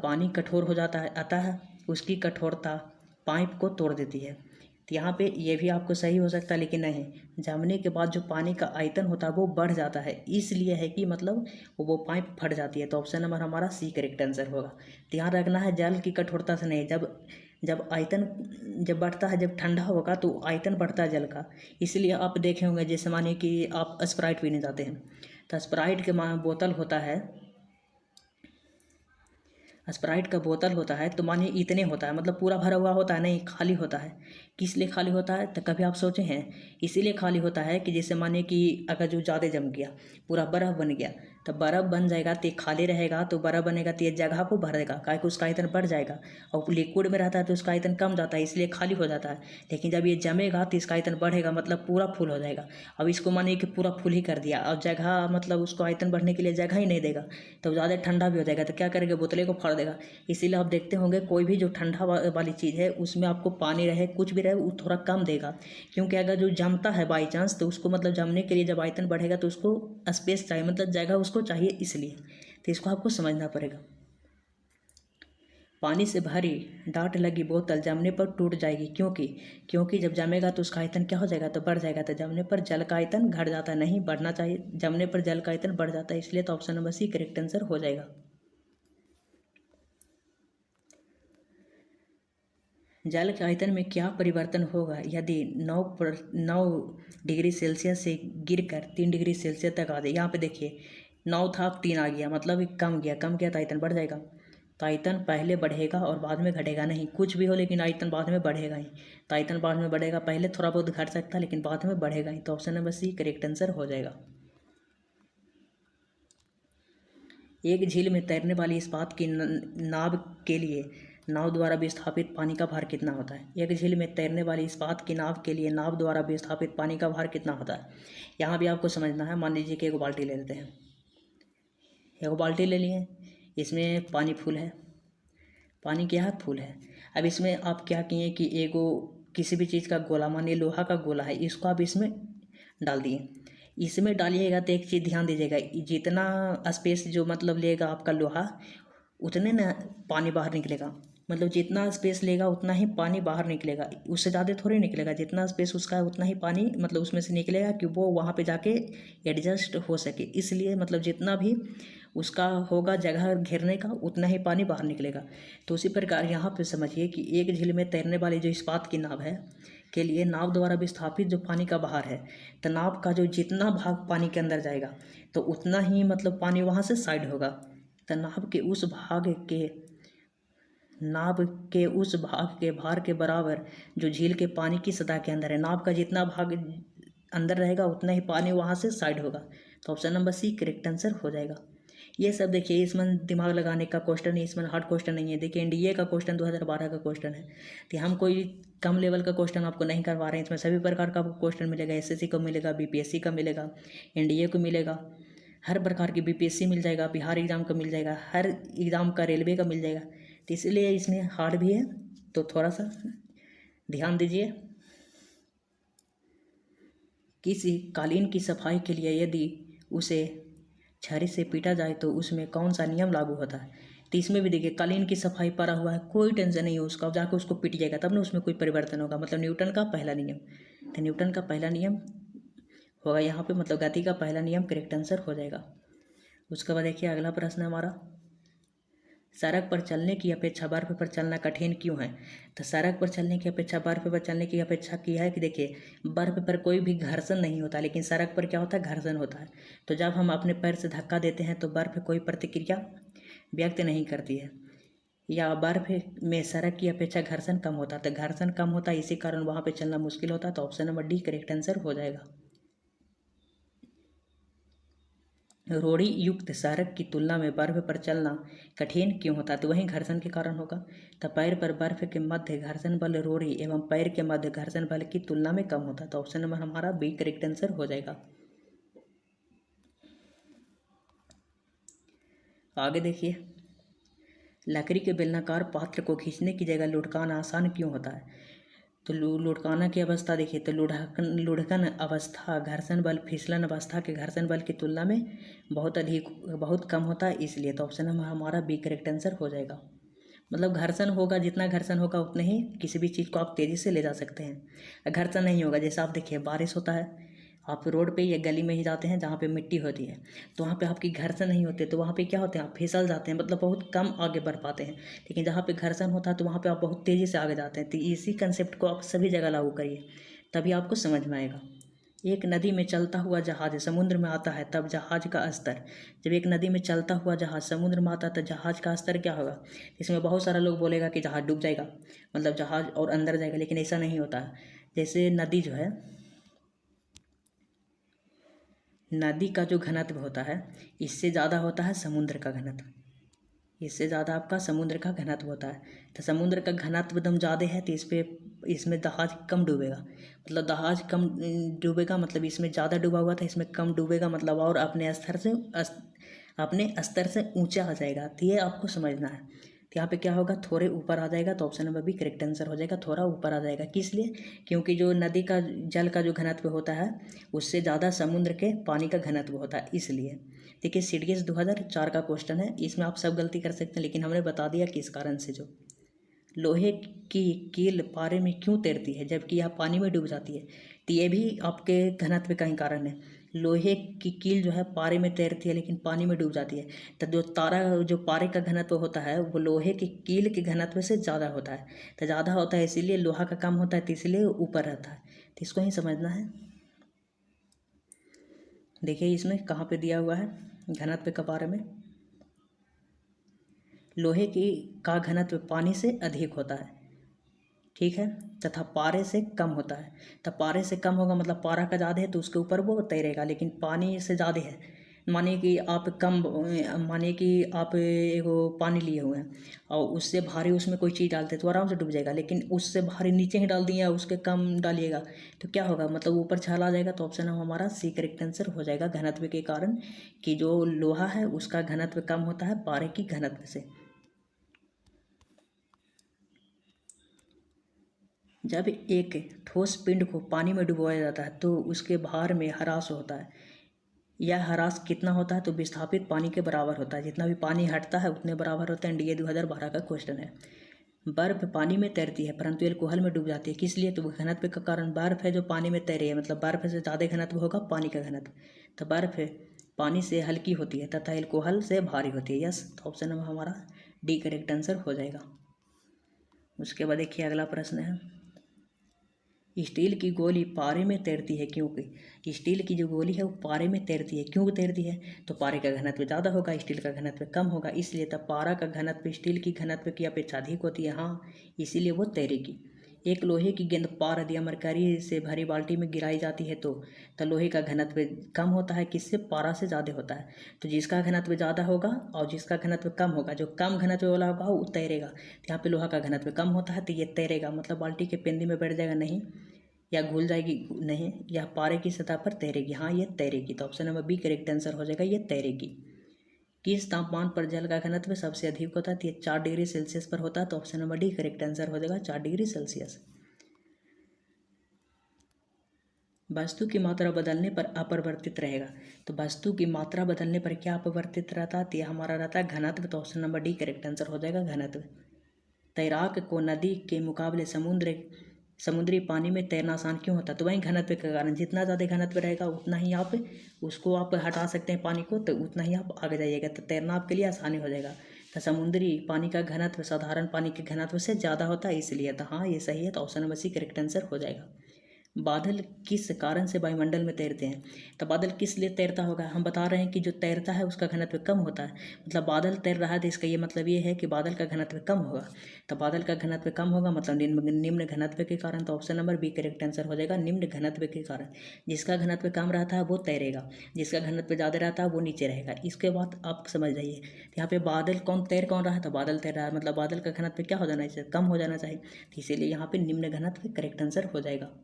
पानी कठोर हो जाता है, अतः उसकी कठोरता पाइप को तोड़ देती है। तो यहाँ पे ये भी आपको सही हो सकता है, लेकिन नहीं, जमने के बाद जो पानी का आयतन होता है वो बढ़ जाता है, इसलिए है कि मतलब वो पाइप फट जाती है। तो ऑप्शन नंबर हमारा सी करेक्ट आंसर होगा। ध्यान रखना है जल की कठोरता से नहीं, जब बढ़ता है, जब ठंडा होगा तो आयतन बढ़ता है जल का, इसलिए आप देखे होंगे, जैसे मानिए कि आप स्प्राइट पीने जाते हैं, तो स्प्राइट के बोतल होता है, स्प्राइट का बोतल होता है, तो मानिए इतने होता है, मतलब पूरा भरा हुआ होता है, नहीं खाली होता है। किस लिए खाली होता है, तो कभी आप सोचे हैं, इसीलिए खाली होता है कि जैसे मानिए कि अगर जो ज़्यादा जम गया, पूरा बर्फ़ बन गया, तो बर्फ़ बन जाएगा तो ये खाली रहेगा, तो बर्फ़ बनेगा तो ये जगह को भर देगा, काहे कि उसका आयतन बढ़ जाएगा, और लिक्विड में रहता है तो उसका आयतन कम जाता है, इसलिए खाली हो जाता है। लेकिन जब ये जमेगा तो इसका आयतन बढ़ेगा, मतलब पूरा फुल हो जाएगा। अब इसको मानिए कि पूरा फुल ही कर दिया, और जगह मतलब उसको आयतन बढ़ने के लिए जगह ही नहीं देगा, तो ज़्यादा ठंडा भी हो जाएगा, तो क्या करेगा, बोतले को फाड़ देगा। इसीलिए आप देखते होंगे कोई भी जो ठंडा वाली चीज़ है उसमें आपको पानी रहे कुछ भी रहे वो थोड़ा कम देगा, क्योंकि अगर जो जमता है बाई चांस, तो उसको मतलब जमने के लिए जब आयतन बढ़ेगा तो उसको स्पेस चाहिए, मतलब जगह उसको चाहिए, इसलिए तो इसको आपको समझना पड़ेगा। पानी से भरी डाट लगी बोतल जमने पर टूट जाएगी, क्योंकि जब जमेगा तो उसका आयतन क्या हो जाएगा, तो बढ़ जाएगा। तो जमने पर जल का आयतन घट जाता है, नहीं बढ़ना चाहिए, जमने पर जल का आयतन बढ़ जाता है, इसलिए तो option number C correct answer हो जाएगा। जल के आयतन में क्या परिवर्तन होगा यदि 9 डिग्री सेल्सियस से गिरकर 3 डिग्री सेल्सियस तक आ जाए। यहाँ पे देखिए 9 था अब 3 आ गया, मतलब कम गया तो आयतन बढ़ जाएगा। तो आयतन पहले बढ़ेगा और बाद में घटेगा नहीं, कुछ भी हो लेकिन आयतन बाद में बढ़ेगा ही। तो आयतन बाद में बढ़ेगा, पहले थोड़ा बहुत घट सकता है लेकिन बाद में बढ़ेगा ही। तो option number C correct answer हो जाएगा। एक झील में तैरने वाली इस्पात की नाव के लिए नाव द्वारा विस्थापित पानी का भार कितना होता है। एक झील में तैरने वाली इस्पात की नाव के लिए नाव द्वारा विस्थापित पानी का भार कितना होता है। यहाँ भी आपको समझना है। मान लीजिए कि एक बाल्टी ले लेते हैं, एक बाल्टी ले लिए, इसमें पानी फुल है, पानी क्या है, फुल है। अब इसमें आप क्या किए कि एगो किसी भी चीज़ का गोला, मानिए लोहा का गोला है, इसको आप इसमें डाल दिए। इसमें डालिएगा तो एक चीज़ ध्यान दीजिएगा, जितना स्पेस जो मतलब लेगा आपका लोहा, उतने ना पानी बाहर निकलेगा। मतलब जितना स्पेस लेगा उतना ही पानी बाहर निकलेगा, उससे ज़्यादा थोड़ी निकलेगा। जितना स्पेस उसका है उतना ही पानी मतलब उसमें से निकलेगा कि वो वहाँ पे जाके एडजस्ट हो सके। इसलिए मतलब जितना भी उसका होगा जगह घेरने का, उतना ही पानी बाहर निकलेगा। तो उसी प्रकार यहाँ पे समझिए कि एक झील में तैरने वाली जो इस्पात की नाव है के लिए नाव द्वारा विस्थापित जो पानी का बहार है, तो नाव का जो जितना भाग पानी के अंदर जाएगा तो उतना ही मतलब पानी वहाँ से साइड होगा। तो नाव के उस भाग के भार के बराबर जो झील के पानी की सतह के अंदर है, नाव का जितना भाग अंदर रहेगा उतना ही पानी वहाँ से साइड होगा। तो option number C correct answer हो जाएगा। ये सब देखिए, इसमें दिमाग लगाने का क्वेश्चन है, इसमें हार्ड क्वेश्चन नहीं है। देखिए एनडीए का क्वेश्चन 2012 का क्वेश्चन है, तो हम कोई कम लेवल का क्वेश्चन आपको नहीं करवा रहे हैं। इसमें सभी प्रकार का क्वेश्चन मिलेगा, एसएससी को मिलेगा, बीपीएससी का मिलेगा, एनडीए को मिलेगा, हर प्रकार की बीपीएससी मिल जाएगा, बिहार एग्जाम का मिल जाएगा, हर एग्ज़ाम का, रेलवे का मिल जाएगा। तो इसलिए इसमें हार्ड भी है, तो थोड़ा सा ध्यान दीजिए। किसी कालीन की सफाई के लिए यदि उसे छड़ी से पीटा जाए तो उसमें कौन सा नियम लागू होता है। तो इसमें भी देखिए कालीन की सफाई पड़ा हुआ है, कोई टेंशन नहीं है उसका, जाकर उसको पीट जाएगा तब ना उसमें कोई परिवर्तन होगा। मतलब न्यूटन का पहला नियम, तो न्यूटन का पहला नियम होगा यहाँ पे, मतलब गति का पहला नियम करेक्ट आंसर हो जाएगा। उसके बाद देखिए अगला प्रश्न है हमारा, सड़क पर चलने की अपेक्षा बर्फ पर चलना कठिन क्यों है। तो सड़क पर चलने की अपेक्षा बर्फ पर चलने की अपेक्षा की है कि देखिए बर्फ पर कोई भी घर्षण नहीं होता, लेकिन सड़क पर क्या होता है, घर्षण होता है। तो जब हम अपने पैर से धक्का देते हैं तो बर्फ कोई प्रतिक्रिया व्यक्त नहीं करती है, या बर्फ में सड़क की अपेक्षा घर्षण कम होता है। तो घर्षण कम होता है, इसी कारण वहाँ पर चलना मुश्किल होता है। तो option number D correct answer हो जाएगा। रोड़ी युक्त सड़क की तुलना में बर्फ पर चलना कठिन क्यों होता है। तो वहीं घर्षण के कारण होगा। तो पैर पर बर्फ के मध्य घर्षण बल रोड़ी एवं पैर के मध्य घर्षण बल की तुलना में कम होता है। तो ऑप्शन नंबर हमारा बी करेक्ट आंसर हो जाएगा। आगे देखिए, लकड़ी के बेलनाकार पात्र को खींचने की जगह लुढ़काना आसान क्यों होता है। तो लुढ़काना की अवस्था देखिए, तो लुढ़कन अवस्था घर्षण बल फिसलन अवस्था के घर्षण बल की तुलना में बहुत कम होता है, इसलिए। तो ऑप्शन नंबर हमारा बी करेक्ट आंसर हो जाएगा। मतलब घर्षण होगा, जितना घर्षण होगा उतने ही किसी भी चीज़ को आप तेज़ी से ले जा सकते हैं। घर्षण नहीं होगा, जैसे आप देखिए बारिश होता है, आप रोड पे या गली में ही जाते हैं जहाँ पे मिट्टी होती है, तो वहाँ पे आपकी घर्षण नहीं होते, तो वहाँ पे क्या होते हैं, आप फिसल जाते हैं, मतलब बहुत कम आगे बढ़ पाते हैं। लेकिन जहाँ पे घर्षण होता है तो वहाँ पे आप बहुत तेज़ी से आगे जाते हैं। तो इसी कंसेप्ट को आप सभी जगह लागू करिए, तभी आपको समझ में आएगा। एक नदी में चलता हुआ जहाज समुद्र में आता है तब जहाज का स्तर, जब एक नदी में चलता हुआ जहाज समुद्र में आता है तो जहाज का स्तर क्या होगा। इसमें बहुत सारा लोग बोलेगा कि जहाज डूब जाएगा, मतलब जहाज और अंदर जाएगा, लेकिन ऐसा नहीं होता है। जैसे नदी जो है, नदी का जो घनत्व होता है इससे ज़्यादा होता है समुद्र का घनत्व, इससे ज़्यादा आपका समुद्र का घनत्व होता है। तो समुद्र का घनत्व एकदम ज़्यादा है तो इसमें जहाज कम डूबेगा, मतलब जहाज कम डूबेगा, मतलब इसमें ज़्यादा डूबा हुआ था, इसमें कम डूबेगा, मतलब और अपने स्तर से ऊंचा आ जाएगा। तो ये आपको समझना है। तो यहाँ पे क्या होगा, थोड़े ऊपर आ जाएगा। तो option number B correct answer हो जाएगा, थोड़ा ऊपर आ जाएगा। किस लिए, क्योंकि जो नदी का जल का जो घनत्व होता है उससे ज़्यादा समुद्र के पानी का घनत्व होता है, इसलिए। देखिए सीडीएस 2004 का क्वेश्चन है, इसमें आप सब गलती कर सकते हैं, लेकिन हमने बता दिया किस कारण से। जो लोहे की कील पारे में क्यों तैरती है जबकि यह पानी में डूब जाती है, तो ये भी आपके घनत्व का ही कारण है। लोहे की कील जो है पारे में तैरती है लेकिन पानी में डूब जाती है। तो जो पारे का घनत्व होता है वो लोहे की कील के घनत्व से ज़्यादा होता है। तो ज़्यादा होता है इसीलिए लोहा का कम होता है, तो इसलिए ऊपर रहता है। तो इसको ही समझना है। देखिए इसमें कहाँ पे दिया हुआ है घनत्व के बारे में। लोहे की का घनत्व पानी से अधिक होता है, ठीक है, तथा पारे से कम होता है। तब पारे से कम होगा मतलब पारा का ज़्यादा है तो उसके ऊपर वो तैरेगा, लेकिन पानी से ज़्यादा है। मानिए कि आप एगो पानी लिए हुए हैं और उससे भारी उसमें कोई चीज़ डालते तो आराम से डूब जाएगा, लेकिन उससे भारी नीचे ही डाल दिए या उसके कम डालिएगा तो क्या होगा, मतलब ऊपर छाला जाएगा। तो ऑप्शन हमारा सी करेक्ट आंसर हो जाएगा, घनत्व के कारण, कि जो लोहा है उसका घनत्व कम होता है पारे की घनत्व से। जब एक ठोस पिंड को पानी में डुबोया जाता है तो उसके भार में ह्रास होता है। यह ह्रास कितना होता है, तो विस्थापित पानी के बराबर होता है। जितना भी पानी हटता है उतने बराबर होता है। एनडीए 2012 का क्वेश्चन है। बर्फ पानी में तैरती है परंतु एल्कोहल में डूब जाती है, किस लिए, तो घनत्व के कारण। बर्फ है जो पानी में तैर रही है, मतलब बर्फ से ज़्यादा घनत्व होगा पानी का घनत्व। तो बर्फ पानी से हल्की होती है तथा एल्कोहल से भारी होती है। यस, तो ऑप्शन नंबर हमारा डी करेक्ट आंसर हो जाएगा। उसके बाद देखिए अगला प्रश्न है, स्टील की गोली पारे में तैरती है क्योंकि। स्टील की जो गोली है वो पारे में तैरती है, क्यों तैरती है, तो पारे का घनत्व ज़्यादा होगा, स्टील का घनत्व कम होगा, इसलिए तब पारा का घनत्व स्टील की घनत्व की अपेक्षा अधिक होती है, हाँ, इसीलिए वो तैरेगी। एक लोहे की गेंद पार या मरकरी से भरी बाल्टी में गिराई जाती है तो लोहे का घनत्व कम होता है, किससे, पारा से ज़्यादा होता है। तो जिसका घनत्व ज़्यादा होगा और जिसका घनत्व कम होगा, जो कम घनत्व वाला होगा वो तैरेगा। तो यहाँ पे लोहा का घनत्व कम होता है तो ये तैरेगा, मतलब बाल्टी के पेंदी में बैठ जाएगा नहीं, या घुल जाएगी नहीं, या पारे की सतह पर तैरेगी, हाँ ये तैरेगी। तो option number B correct answer हो जाएगा, ये तैरेगी। किस तापमान पर जल का घनत्व सबसे अधिक होता है, तो ये 4 डिग्री सेल्सियस पर होता है। तो option number D correct answer हो जाएगा, 4 डिग्री सेल्सियस। वस्तु की मात्रा बदलने पर अपरिवर्तित रहेगा, तो वस्तु की मात्रा बदलने पर क्या अपरिवर्तित रहता है, तो यह हमारा रहता है घनत्व। तो option number D correct answer हो जाएगा, घनत्व। तैराक को नदी के मुकाबले समुद्री पानी में तैरना आसान क्यों होता है, तो वहीं घनत्व के कारण। जितना ज़्यादा घनत्व रहेगा उतना ही आप उसको आप हटा सकते हैं पानी को, तो उतना ही आप आगे जाइएगा, तो तैरना आपके लिए आसानी हो जाएगा। तो समुद्री पानी का घनत्व साधारण पानी के घनत्व से ज़्यादा होता है, इसलिए। तो हाँ ये सही है, तो option number C correct answer हो जाएगा। बादल किस कारण से वायुमंडल में तैरते हैं, तो बादल किस लिए तैरता होगा, हम बता रहे हैं कि जो तैरता है उसका घनत्व कम होता है, मतलब बादल तैर रहा है तो इसका ये मतलब ये है कि बादल का घनत्व कम होगा। तो बादल का घनत्व कम होगा मतलब निम्न घनत्व के कारण। तो option number B correct answer हो जाएगा, निम्न घनत्व के कारण। जिसका घनत्व कम रहता है वो तैरेगा, जिसका घनत्व ज़्यादा रहता है वो नीचे रहेगा। इसके बाद आप समझ जाइए, यहाँ पे बादल कौन रहा है, तो बादल तैर रहा है, मतलब बादल का घनत्व क्या हो जाना चाहिए, कम हो जाना चाहिए, तो इसीलिए यहाँ पे निम्न घनत्व करेक्ट आंसर हो जाएगा।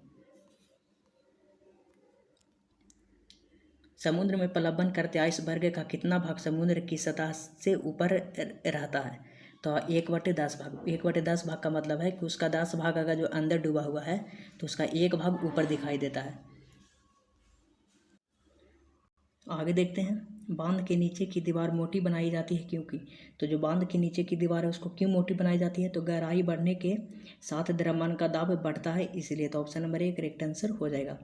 समुद्र में प्लवन करते आइसबर्ग का कितना भाग समुद्र की सतह से ऊपर रहता है, तो 1/10 भाग। 1/10 भाग का मतलब है कि उसका 10 भाग अगर जो अंदर डूबा हुआ है तो उसका 1 भाग ऊपर दिखाई देता है। आगे देखते हैं, बांध के नीचे की दीवार मोटी बनाई जाती है क्योंकि। तो जो बांध के नीचे की दीवार है उसको क्यों मोटी बनाई जाती है, तो गहराई बढ़ने के साथ द्रव्यमान का दाब बढ़ता है, इसलिए। तो option number A correct answer हो जाएगा।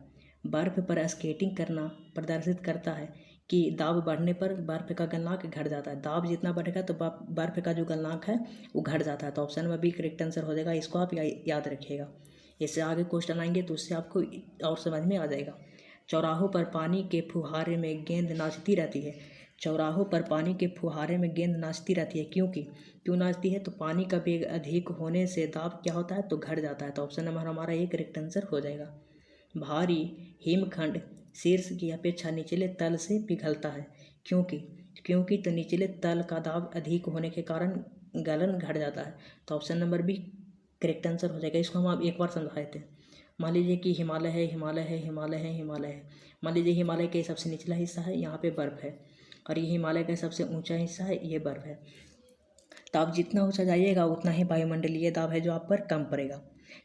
बर्फ पर स्केटिंग करना प्रदर्शित करता है कि दाब बढ़ने पर बर्फ का गलनांक घट जाता है। दाब जितना बढ़ेगा तो बर्फ का जो गलनांक है वो घट जाता है। तो option number B correct answer हो जाएगा, इसको आप याद रखिएगा। इससे आगे क्वेश्चन आएंगे तो उससे आपको और समझ में आ जाएगा। चौराहों पर पानी के फुहारे में गेंद नाचती रहती है। चौराहों पर पानी के फुहारे में गेंद नाचती रहती है क्योंकि। क्यों नाचती है, तो पानी का वेग अधिक होने से दाब क्या होता है, तो घट जाता है। तो ऑप्शन नंबर हमारा एक करेक्ट आंसर हो जाएगा। भारी हिमखंड शीर्ष की अपेक्षा निचले तल से पिघलता है क्योंकि तो निचले तल का दाब अधिक होने के कारण गलन घट जाता है। तो option number B correct answer हो जाएगा। इसको हम आप एक बार समझाए थे। मान लीजिए कि हिमालय है, हिमालय है, हिमालय है, हिमालय है। मान लीजिए हिमालय का सबसे निचला हिस्सा है, यहाँ पे बर्फ़ है, और ये हिमालय का सबसे ऊंचा हिस्सा है, ये बर्फ़ है। तो आप जितना ऊंचा जाइएगा उतना ही वायुमंडलीय दाब है जो आप पर कम पड़ेगा।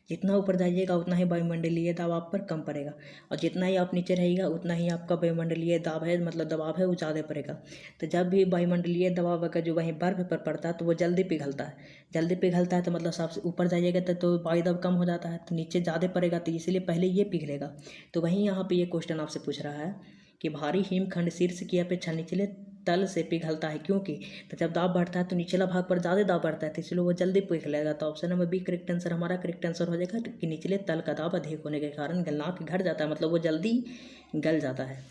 जितना ऊपर जाइएगा उतना ही वायुमंडलीय दाब आप पर कम पड़ेगा, और जितना ही आप नीचे रहेगा उतना ही आपका वायुमंडलीय दाब है, मतलब दबाव है, वो ज़्यादा पड़ेगा। तो जब भी वायुमंडलीय दबाव अगर जो वहीं बर्फ़ पर पड़ता है तो वो जल्दी पिघलता है। तो मतलब सबसे ऊपर जाइएगा तो वायु दाब कम हो जाता है, तो नीचे ज़्यादा पड़ेगा, तो इसलिए पहले ये पिघलेगा। तो वहीं यहाँ पर ये क्वेश्चन आपसे पूछ रहा है कि भारी हिमखंड शीर्ष की अपेक्षा निचले तल से पिघलता है, क्योंकि तो जब दाब बढ़ता है तो निचला भाग पर ज़्यादा दाब बढ़ता है, तो इसलिए वो जल्दी पिघलेगा। तो option number B correct answer हमारा करेक्ट आंसर हो जाएगा कि निचले तल का दाब अधिक होने के कारण गलनांक घट जाता है, मतलब वो जल्दी गल जाता है।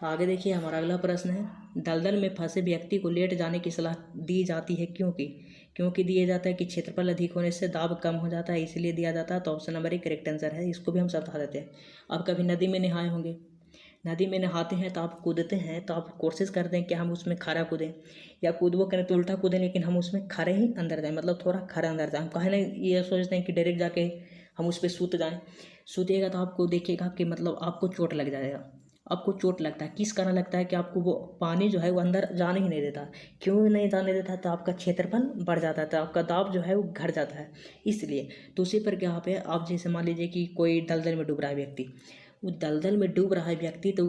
आगे देखिए हमारा अगला प्रश्न है, दलदल में फंसे व्यक्ति को लेट जाने की सलाह दी जाती है, क्योंकि दिया जाता है कि क्षेत्रफल अधिक होने से दाब कम हो जाता है, इसलिए दिया जाता है। तो ऑप्शन नंबर एक करेक्ट आंसर है, इसको भी हम समझा देते हैं। आप कभी नदी में नहाए होंगे, नदी में नहाते हैं तो आप कूदते हैं तो आप कोशिश करते हैं कि हम उसमें खड़ा कूदें या कूदवो करें तो उल्टा कूदें, लेकिन हम उसमें खड़े ही अंदर जाएं, मतलब थोड़ा खड़ा अंदर जाएं। हम कहे ना ये सोचते हैं कि डायरेक्ट जाके हम उस पर सूत जाएं, सूतिएगा तो आपको देखिएगा कि मतलब आपको चोट लग जाएगा। आपको चोट लगता है, किस कारण लगता है कि आपको वो पानी जो है वो अंदर जाने ही नहीं देता। क्यों नहीं जाने देता? तो आपका क्षेत्रफल बढ़ जाता है, तो आपका दाब जो है वो घट जाता है, इसलिए। तो उसी पर क्या पे आप जैसे मान लीजिए कि कोई दलदल में डूब रहा है व्यक्ति, वो दलदल में डूब रहा है व्यक्ति, तो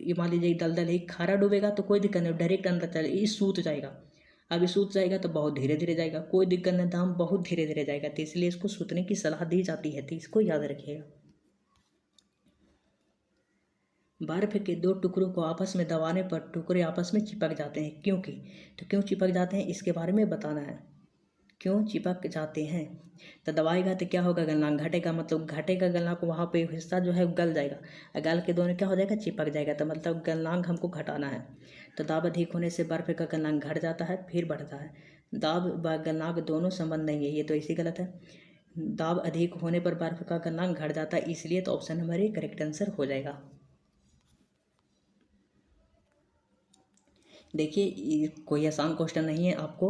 ये मान लीजिए दलदल है, खारा डूबेगा तो कोई दिक्कत नहीं, डायरेक्ट अंदर चले, ये सूत जाएगा। अभी सूत जाएगा तो बहुत धीरे धीरे जाएगा, कोई दिक्कत नहीं, दाम बहुत धीरे धीरे जाएगा, तो इसलिए इसको सूतने की सलाह दी जाती है, तो इसको याद रखिएगा। बर्फ के दो टुकड़ों को आपस में दबाने पर टुकड़े आपस में चिपक जाते हैं, तो क्यों चिपक जाते हैं इसके बारे में बताना है। क्यों चिपक जाते हैं? तो दबाएगा तो क्या होगा, गलनांक घटेगा, मतलब घटेगा गलनांक, वहाँ पे हिस्सा जो है गल जाएगा, गल के दोनों क्या हो जाएगा, चिपक जाएगा, तो मतलब गलनांक हमको घटाना है। तो दाब अधिक होने से बर्फ का गलनांक घट जाता है फिर बढ़ता है। दाब व गलनांक दोनों संबंध नहीं है, ये तो इसी गलत है। दाब अधिक होने पर बर्फ का गलनांक घट जाता है, इसलिए तो option number A correct answer हो जाएगा। देखिए कोई आसान क्वेश्चन नहीं है, आपको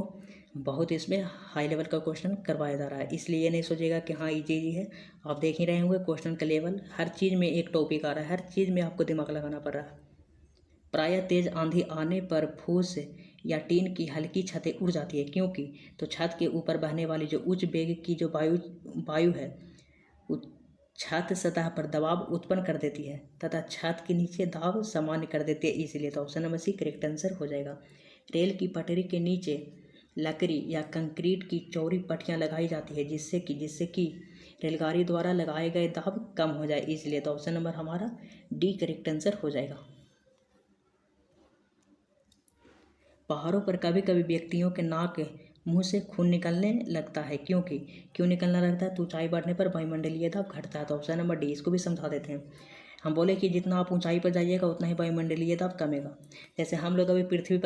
बहुत इसमें हाई लेवल का क्वेश्चन करवाया जा रहा है, इसलिए ये नहीं सोचिएगा कि हाँ इजी है। आप देख ही रहे होंगे क्वेश्चन का लेवल, हर चीज़ में एक टॉपिक आ रहा है, हर चीज़ में आपको दिमाग लगाना पड़ रहा है। प्रायः तेज आंधी आने पर फूस या टीन की हल्की छतें उड़ जाती है, क्योंकि तो छत के ऊपर बहने वाली जो उच्च वेग की जो वायु है छत सतह पर दबाव उत्पन्न कर देती है तथा छत के नीचे दाब सामान्य कर देती है, इसलिए तो option number C correct answer हो जाएगा। रेल की पटरी के नीचे लकड़ी या कंक्रीट की चौड़ी पट्टियां लगाई जाती है, जिससे कि रेलगाड़ी द्वारा लगाए गए दाब कम हो जाए, इसलिए तो ऑप्शन नंबर हमारा डी करेक्ट आंसर हो जाएगा। पहाड़ों पर कभी कभी व्यक्तियों के नाक मुंह से खून निकलने लगता है, क्यों निकलना लगता है? तो ऊंचाई बढ़ने पर वायुमंडलीय दाब घटता है, तो ऑप्शन नंबर डी, इसको भी समझा देते हैं। हम बोले कि जितना आप ऊंचाई पर जाइएगा उतना ही वायुमंडलीय दाब कमेगा। जैसे हम लोग अभी पृथ्वी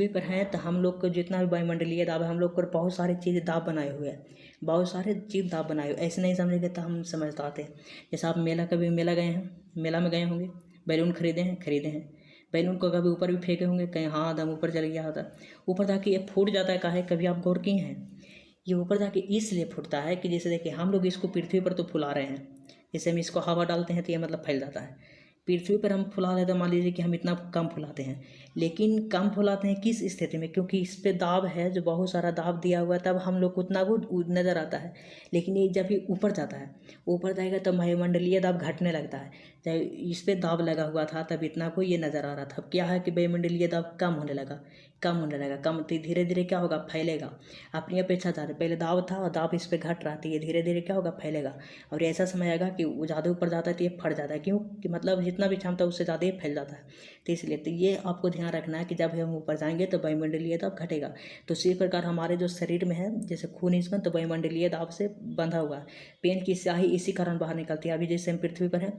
पर हैं तो हम लोग को जितना भी वायुमंडलीय दाब है, हम लोग को बहुत सारी चीज़ दाब बनाए हुए हैं, बहुत सारे चीज़ दाब बनाए हुए, ऐसे नहीं समझेंगे तो हम समझते आते हैं। जैसे आप कभी मेला गए हैं, मेला में गए होंगे, बैलून खरीदे हैं, बैलून को कभी ऊपर भी फेंके होंगे, कहीं हाँ दम ऊपर चल गया होता, ऊपर जाके ये फूट जाता है, काहे कभी आप गौर किए हैं? ये ऊपर जाके इसलिए फूटता है कि जैसे देखिए हम लोग इसको पृथ्वी पर तो फुला रहे हैं, जैसे हम इसको हवा डालते हैं तो ये मतलब फैल जाता है। पृथ्वी पर हम फुला रहे, तो मान लीजिए कि हम इतना कम फुलाते हैं, लेकिन कम फुलाते हैं किस स्थिति में? क्योंकि इस पे दाब है, जो बहुत सारा दाब दिया हुआ है, तब हम लोग को उतना वो नज़र आता है। लेकिन ये जब ये ऊपर जाता है, ऊपर जाएगा तब वायुमंडलीय दाब घटने लगता है। चाहे इस पे दाब लगा हुआ था तब इतना को ये नज़र आ रहा था, अब क्या है कि वायुमंडलीय दाब कम होने लगा, कम, तो धीरे धीरे क्या होगा, फैलेगा अपनी अपेक्षा ज़्यादा। पहले दाब था और दाब इस पे घट रहा था, ये धीरे धीरे क्या होगा, फैलेगा, और ऐसा समय आएगा कि वो ज़्यादा ऊपर जाता है तो ये फट जाता है, क्यों कि मतलब जितना भी क्षमता उससे ज़्यादा ये फैल जाता है। तो इसलिए तो ये आपको ध्यान रखना है कि जब हम ऊपर जाएंगे तो वायुमंडलीय दाब घटेगा। तो इसी प्रकार हमारे जो शरीर में है, जैसे खून इसमें तो वायुमंडलीय दाब से बंधा हुआ है। पेन की स्याही इसी कारण बाहर निकलती है। अभी जैसे हम पृथ्वी पर हैं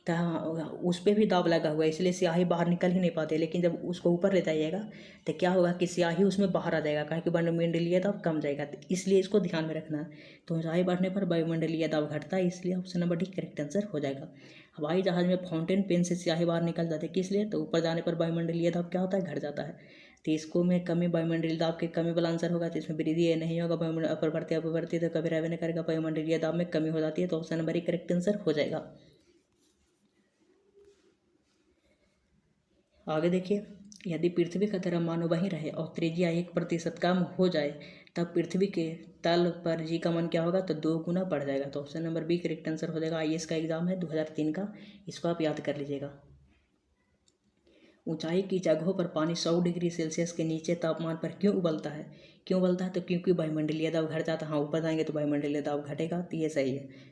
तो उस पर भी दाब लगा हुआ है, इसलिए स्याही बाहर निकल ही नहीं पाती, लेकिन जब उसको ऊपर ले जाइएगा तो क्या होगा कि स्याही उसमें बाहर आ जाएगा, कहीं कि वायुमंडलीय दाब कम जाएगा, तो इसलिए इसको ध्यान में रखना है। तो ऊंचाई बढ़ने पर वायुमंडलीय दाब घटता है, इसलिए option number D correct answer हो जाएगा। हवाई जहाज में फाउंटेन पेन से स्याही बाहर निकल जाती है, किस लिए? तो ऊपर जाने पर वायुमंडलीय दाब क्या होता है, घट जाता है। तो इसको में कमी, वायुमंडलीय दाब के कमी वाला आंसर होगा, तो इसमें वृद्धि ये नहीं होगा, अपरवर्ती तो कभी रहने करेगा, वायुमंडलीय दाब में कमी हो जाती है, तो ऑप्शन नंबर ई करेक्ट आंसर हो जाएगा। आगे देखिए, यदि पृथ्वी का द्रव्यमान वही रहे और त्रिज्या 1% कम हो जाए, तब पृथ्वी के तल पर जी का मान क्या होगा, तो 2 गुना बढ़ जाएगा, तो option number B correct answer हो जाएगा। आईएएस का एग्जाम है 2003 का, इसको आप याद कर लीजिएगा। ऊंचाई की जगहों पर पानी 100 डिग्री सेल्सियस के नीचे तापमान पर क्यों उबलता है? तो क्योंकि वायुमंडलीय दाब घट जाता है। हाँ, ऊपर जाएंगे तो वायुमंडलीय दाब घटेगा, तो ये सही है।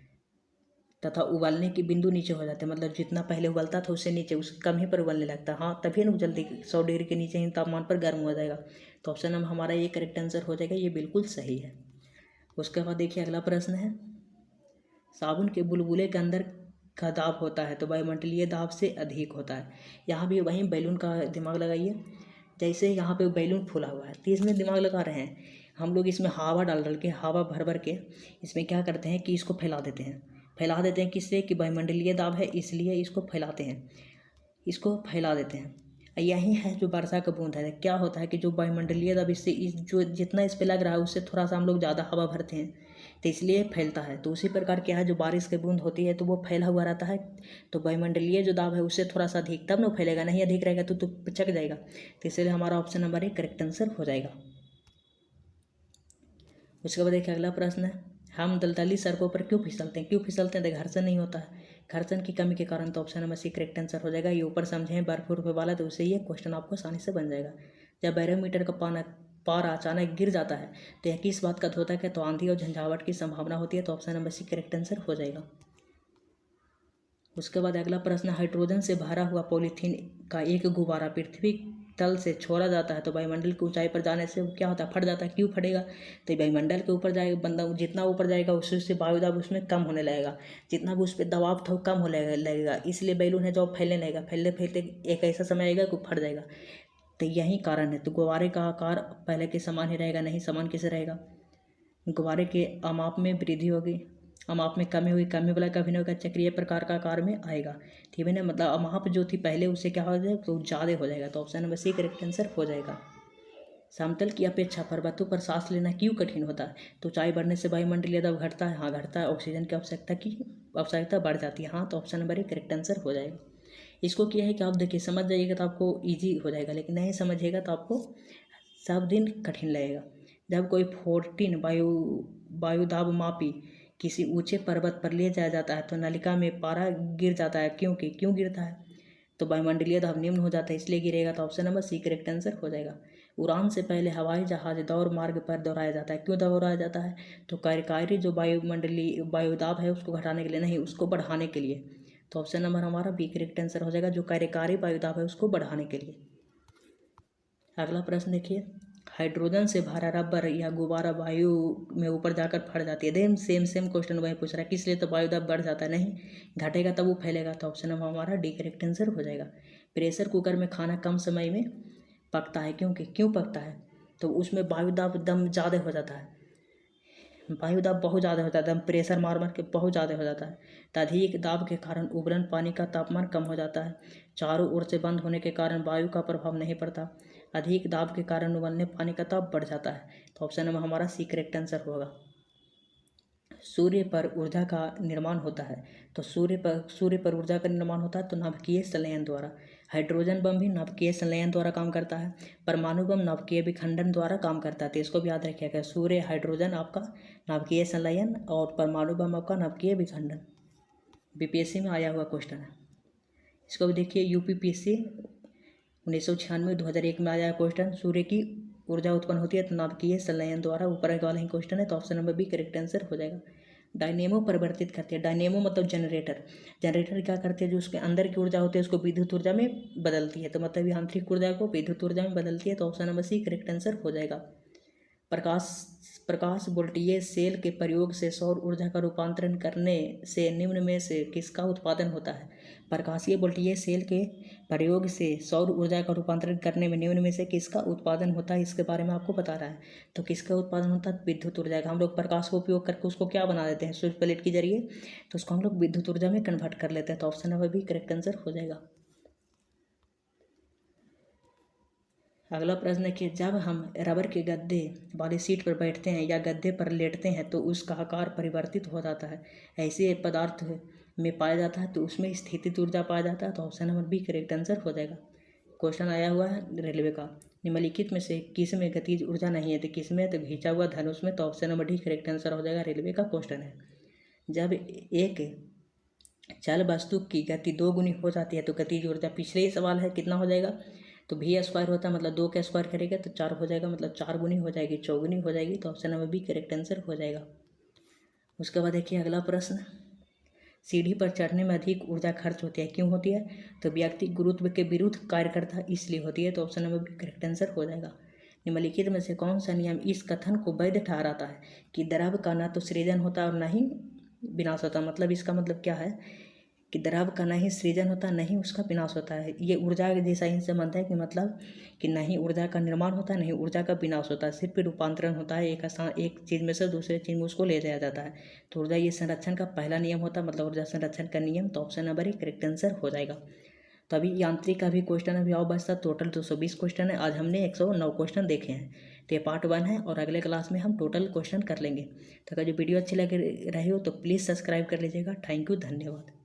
तथा उबालने की बिंदु नीचे हो जाते हैं, मतलब जितना पहले उबलता था उससे नीचे, उससे कम ही पर उबलने लगता है। हाँ, तभी ना जल्दी 100 डिग्री के नीचे ही तापमान पर गर्म हो जाएगा। तो ऑप्शन नंबर हमारा ये करेक्ट आंसर हो जाएगा, ये बिल्कुल सही है। उसके बाद देखिए अगला प्रश्न है, साबुन के बुलबुले के अंदर का दाब होता है तो वायुमंडलीय दाब से अधिक होता है। यहाँ भी वहीं बैलून का दिमाग लगाइए। जैसे यहाँ पे बैलून फूला हुआ है तो इसमें दिमाग लगा रहे हैं हम लोग, इसमें हवा डाल डाल के, हवा भर भर के इसमें क्या करते हैं कि इसको फैला देते हैं। फैला देते हैं किससे, कि वायुमंडलीय दाब है इसलिए इसको फैलाते हैं, इसको फैला देते हैं। यही है जो वर्षा का बूंद है। क्या होता है कि जो वायुमंडलीय दाब इससे इस जो जितना इस पे लग रहा है उससे थोड़ा सा हम लोग ज़्यादा हवा भरते हैं तो इसलिए फैलता है। तो उसी प्रकार क्या है, जो बारिश की बूंद होती है तो वो फैला हुआ रहता है, तो वायुमंडलीय जो दाब है उससे थोड़ा सा अधिक, तब ना फैलेगा, नहीं अधिक रहेगा तो पिचक जाएगा। तो इसलिए हमारा ऑप्शन नंबर 1 करेक्ट आंसर हो जाएगा। उसके बाद देखिए अगला प्रश्न है, हम दलदली सड़कों पर क्यों फिसलते हैं? क्यों फिसलते हैं? तो घर्षण नहीं होता है, घर्षण की कमी के कारण। तो option number C correct answer हो जाएगा। ये ऊपर समझे बर्फ उर्फ वाला, तो उससे ये क्वेश्चन आपको आसानी से बन जाएगा। जब बैरोमीटर का पार अचानक गिर जाता है तो यह किस बात का द्योतक है? तो आंधी और झंझावाट की संभावना होती है। तो option number C correct answer हो जाएगा। उसके बाद अगला प्रश्न, हाइड्रोजन से भरा हुआ पॉलीथीन का एक गुब्बारा पृथ्वी तल से छोड़ा जाता है तो वायुमंडल की ऊंचाई पर जाने से क्या होता है, फट जाता है। क्यों फटेगा? तो वायुमंडल के ऊपर जाएगा बंदा, जितना ऊपर जाएगा उससे वायुदाब उसमें कम होने लगेगा, जितना भी उस पर दबाव था वो कम होने लगेगा, इसलिए बैलून है जो फैलने लगेगा, फैलते फैलते एक ऐसा समय आएगा कि फट जाएगा। तो यही कारण है। तो गुब्बारे का आकार पहले के समान ही रहेगा, नहीं समान कैसे रहेगा? गुब्बारे के अमाप में वृद्धि होगी, अमाप में कमी हुई, कमी वाला कभी नहीं होगा, चक्रीय प्रकार का आकार में आएगा। ठीक है ना, मतलब अमाप जो थी पहले उससे क्या हो जाएगा, तो ज़्यादा हो जाएगा। तो option number C correct answer हो जाएगा। समतल की अपेक्षा पर्वतों पर सांस लेना क्यों कठिन होता है? तो ऊंचाई बढ़ने से वायुमंडलीय दबाव घटता है। हाँ घटता है, ऑक्सीजन की आवश्यकता बढ़ जाती है। हाँ, तो ऑप्शन नंबर 1 करेक्ट आंसर हो जाएगा। इसको क्या है कि आप देखिए समझ जाइएगा तो आपको ईजी हो जाएगा, लेकिन नहीं समझिएगा तो आपको सब दिन कठिन लगेगा। जब कोई 14 वायुदाब मापी किसी ऊंचे पर्वत पर ले जाया जाता है तो नलिका में पारा गिर जाता है, क्योंकि क्यों गिरता है? तो वायुमंडलीय दाब निम्न हो जाता है इसलिए गिरेगा। तो option number C correct answer हो जाएगा। उड़ान से पहले हवाई जहाज दौड़ मार्ग पर दौड़ाया जाता है, क्यों दौड़ाया जाता है? तो कार्यकारी जो वायुमंडलीय वायुदाब है उसको घटाने के लिए, नहीं उसको बढ़ाने के लिए। तो ऑप्शन नंबर हमारा बी करेक्ट आंसर हो जाएगा, जो कार्यकारी वायुदाब है उसको बढ़ाने के लिए। अगला प्रश्न देखिए, हाइड्रोजन से भरा रबर या गुब्बारा वायु में ऊपर जाकर फट जाती है। देम सेम क्वेश्चन वही पूछ रहा है, किस लिए? तो वायुदाब बढ़ जाता है, नहीं घटेगा तब वो फैलेगा। तो ऑप्शन नंबर हमारा डी करेक्ट आंसर हो जाएगा। प्रेशर कुकर में खाना कम समय में पकता है, क्योंकि क्यों पकता है? तो उसमें वायुदाब दम ज़्यादा हो जाता है, वायुदाब बहुत ज़्यादा हो जाता है, प्रेशर मार मार के बहुत ज़्यादा हो जाता है। तो अधिक दाब के कारण उबलन पानी का तापमान कम हो जाता है। चारों ओर से बंद होने के कारण वायु का प्रभाव नहीं पड़ता। अधिक दाब के कारण उबलने पानी का ताप बढ़ जाता है। तो ऑप्शन नंबर हमारा सी करेक्ट आंसर होगा। सूर्य पर ऊर्जा का निर्माण होता है, तो सूर्य पर ऊर्जा का निर्माण होता है तो नाभिकीय संलयन द्वारा। हाइड्रोजन बम भी नाभिकीय संलयन द्वारा काम करता है। परमाणु बम नाभिकीय विखंडन द्वारा काम करता है। तो इसको भी याद रखिएगा, सूर्य हाइड्रोजन आपका नाभिकीय संलयन और परमाणु बम आपका नाभिकीय विखंडन। बीपीएससी में आया हुआ क्वेश्चन है। इसको भी देखिए, यूपीपीएससी 1996-2001 में आया क्वेश्चन। सूर्य की ऊर्जा उत्पन्न होती है तो नाभिकीय संलयन द्वारा, ऊपर वाला ही क्वेश्चन है। तो option number B correct answer हो जाएगा। डायनेमो परिवर्तित करती है, डायनेमो मतलब जनरेटर। जनरेटर क्या करती है, जो उसके अंदर की ऊर्जा होती है उसको विद्युत ऊर्जा में बदलती है, तो मतलब यांत्रिक ऊर्जा को विद्युत ऊर्जा में बदलती है। तो option number C correct answer हो जाएगा। प्रकाश वोल्टीय सेल के प्रयोग से सौर ऊर्जा का रूपांतरण करने से निम्न में से किसका उत्पादन होता है? प्रकाशीय वोल्टीय सेल के प्रयोग से सौर ऊर्जा का रूपांतरण करने में निम्न में से किसका उत्पादन होता है, इसके बारे में आपको बता रहा है। तो किसका उत्पादन होता है? विद्युत ऊर्जा का। हम लोग प्रकाश का उपयोग करके उसको क्या बना देते हैं, स्विच प्लेट के जरिए, तो उसको हम लोग विद्युत ऊर्जा में कन्वर्ट कर लेते हैं। तो option number B correct answer हो जाएगा। अगला प्रश्न है कि जब हम रबर के गद्दे वाली सीट पर बैठते हैं या गद्दे पर लेटते हैं तो उसका आकार परिवर्तित हो जाता है, ऐसे पदार्थ में पाया जाता है तो उसमें स्थितिज ऊर्जा पाया जाता है। तो option number B correct answer हो जाएगा। क्वेश्चन आया हुआ है रेलवे का, निम्नलिखित में से किस में गतिज ऊर्जा नहीं है? तो किस में? तो खींचा हुआ धनुष में। तो option number D correct answer हो जाएगा, रेलवे का क्वेश्चन है। जब एक चल वस्तु की गति 2 गुनी हो जाती है तो गतिज ऊर्जा, पिछले ही सवाल है कितना हो जाएगा, तो भी स्क्वायर होता है, मतलब 2 का स्क्वायर करेगा तो 4 हो जाएगा, मतलब 4 गुनी हो जाएगी, चौगुनी हो जाएगी। तो option number B correct answer हो जाएगा। उसके बाद देखिए अगला प्रश्न, सीढ़ी पर चढ़ने में अधिक ऊर्जा खर्च होती है। क्यों होती है? तो व्यक्ति गुरुत्व के विरुद्ध कार्य करता है, इसलिए होती है। तो option number B correct answer हो जाएगा। निम्नलिखित में से कौन सा नियम इस कथन को वैध ठहराता है कि द्रव्य का न तो सृजन होता और न ही विनाश होता? मतलब इसका मतलब क्या है कि द्रव्य का न ही सृजन होता न ही उसका विनाश होता है। ये ऊर्जा के जैसा ही संबंध है कि मतलब कि न ही ऊर्जा का निर्माण होता है न ही ऊर्जा का विनाश होता है, सिर्फ रूपांतरण होता है। एक चीज़ में से दूसरे चीज़ में उसको ले जाया जाता है। तो ऊर्जा ये संरक्षण का पहला नियम होता है, मतलब ऊर्जा संरक्षण का नियम। तो option number A correct answer हो जाएगा। तो अभी यांत्रिक का भी क्वेश्चन अभी और बचता, टोटल 220 क्वेश्चन है। आज हमने 109 क्वेश्चन देखे हैं। तो ये पार्ट 1 है और अगले क्लास में हम टोटल क्वेश्चन कर लेंगे। तो अगर जो वीडियो अच्छी लग रही हो तो प्लीज़ सब्सक्राइब कर लीजिएगा। थैंक यू, धन्यवाद।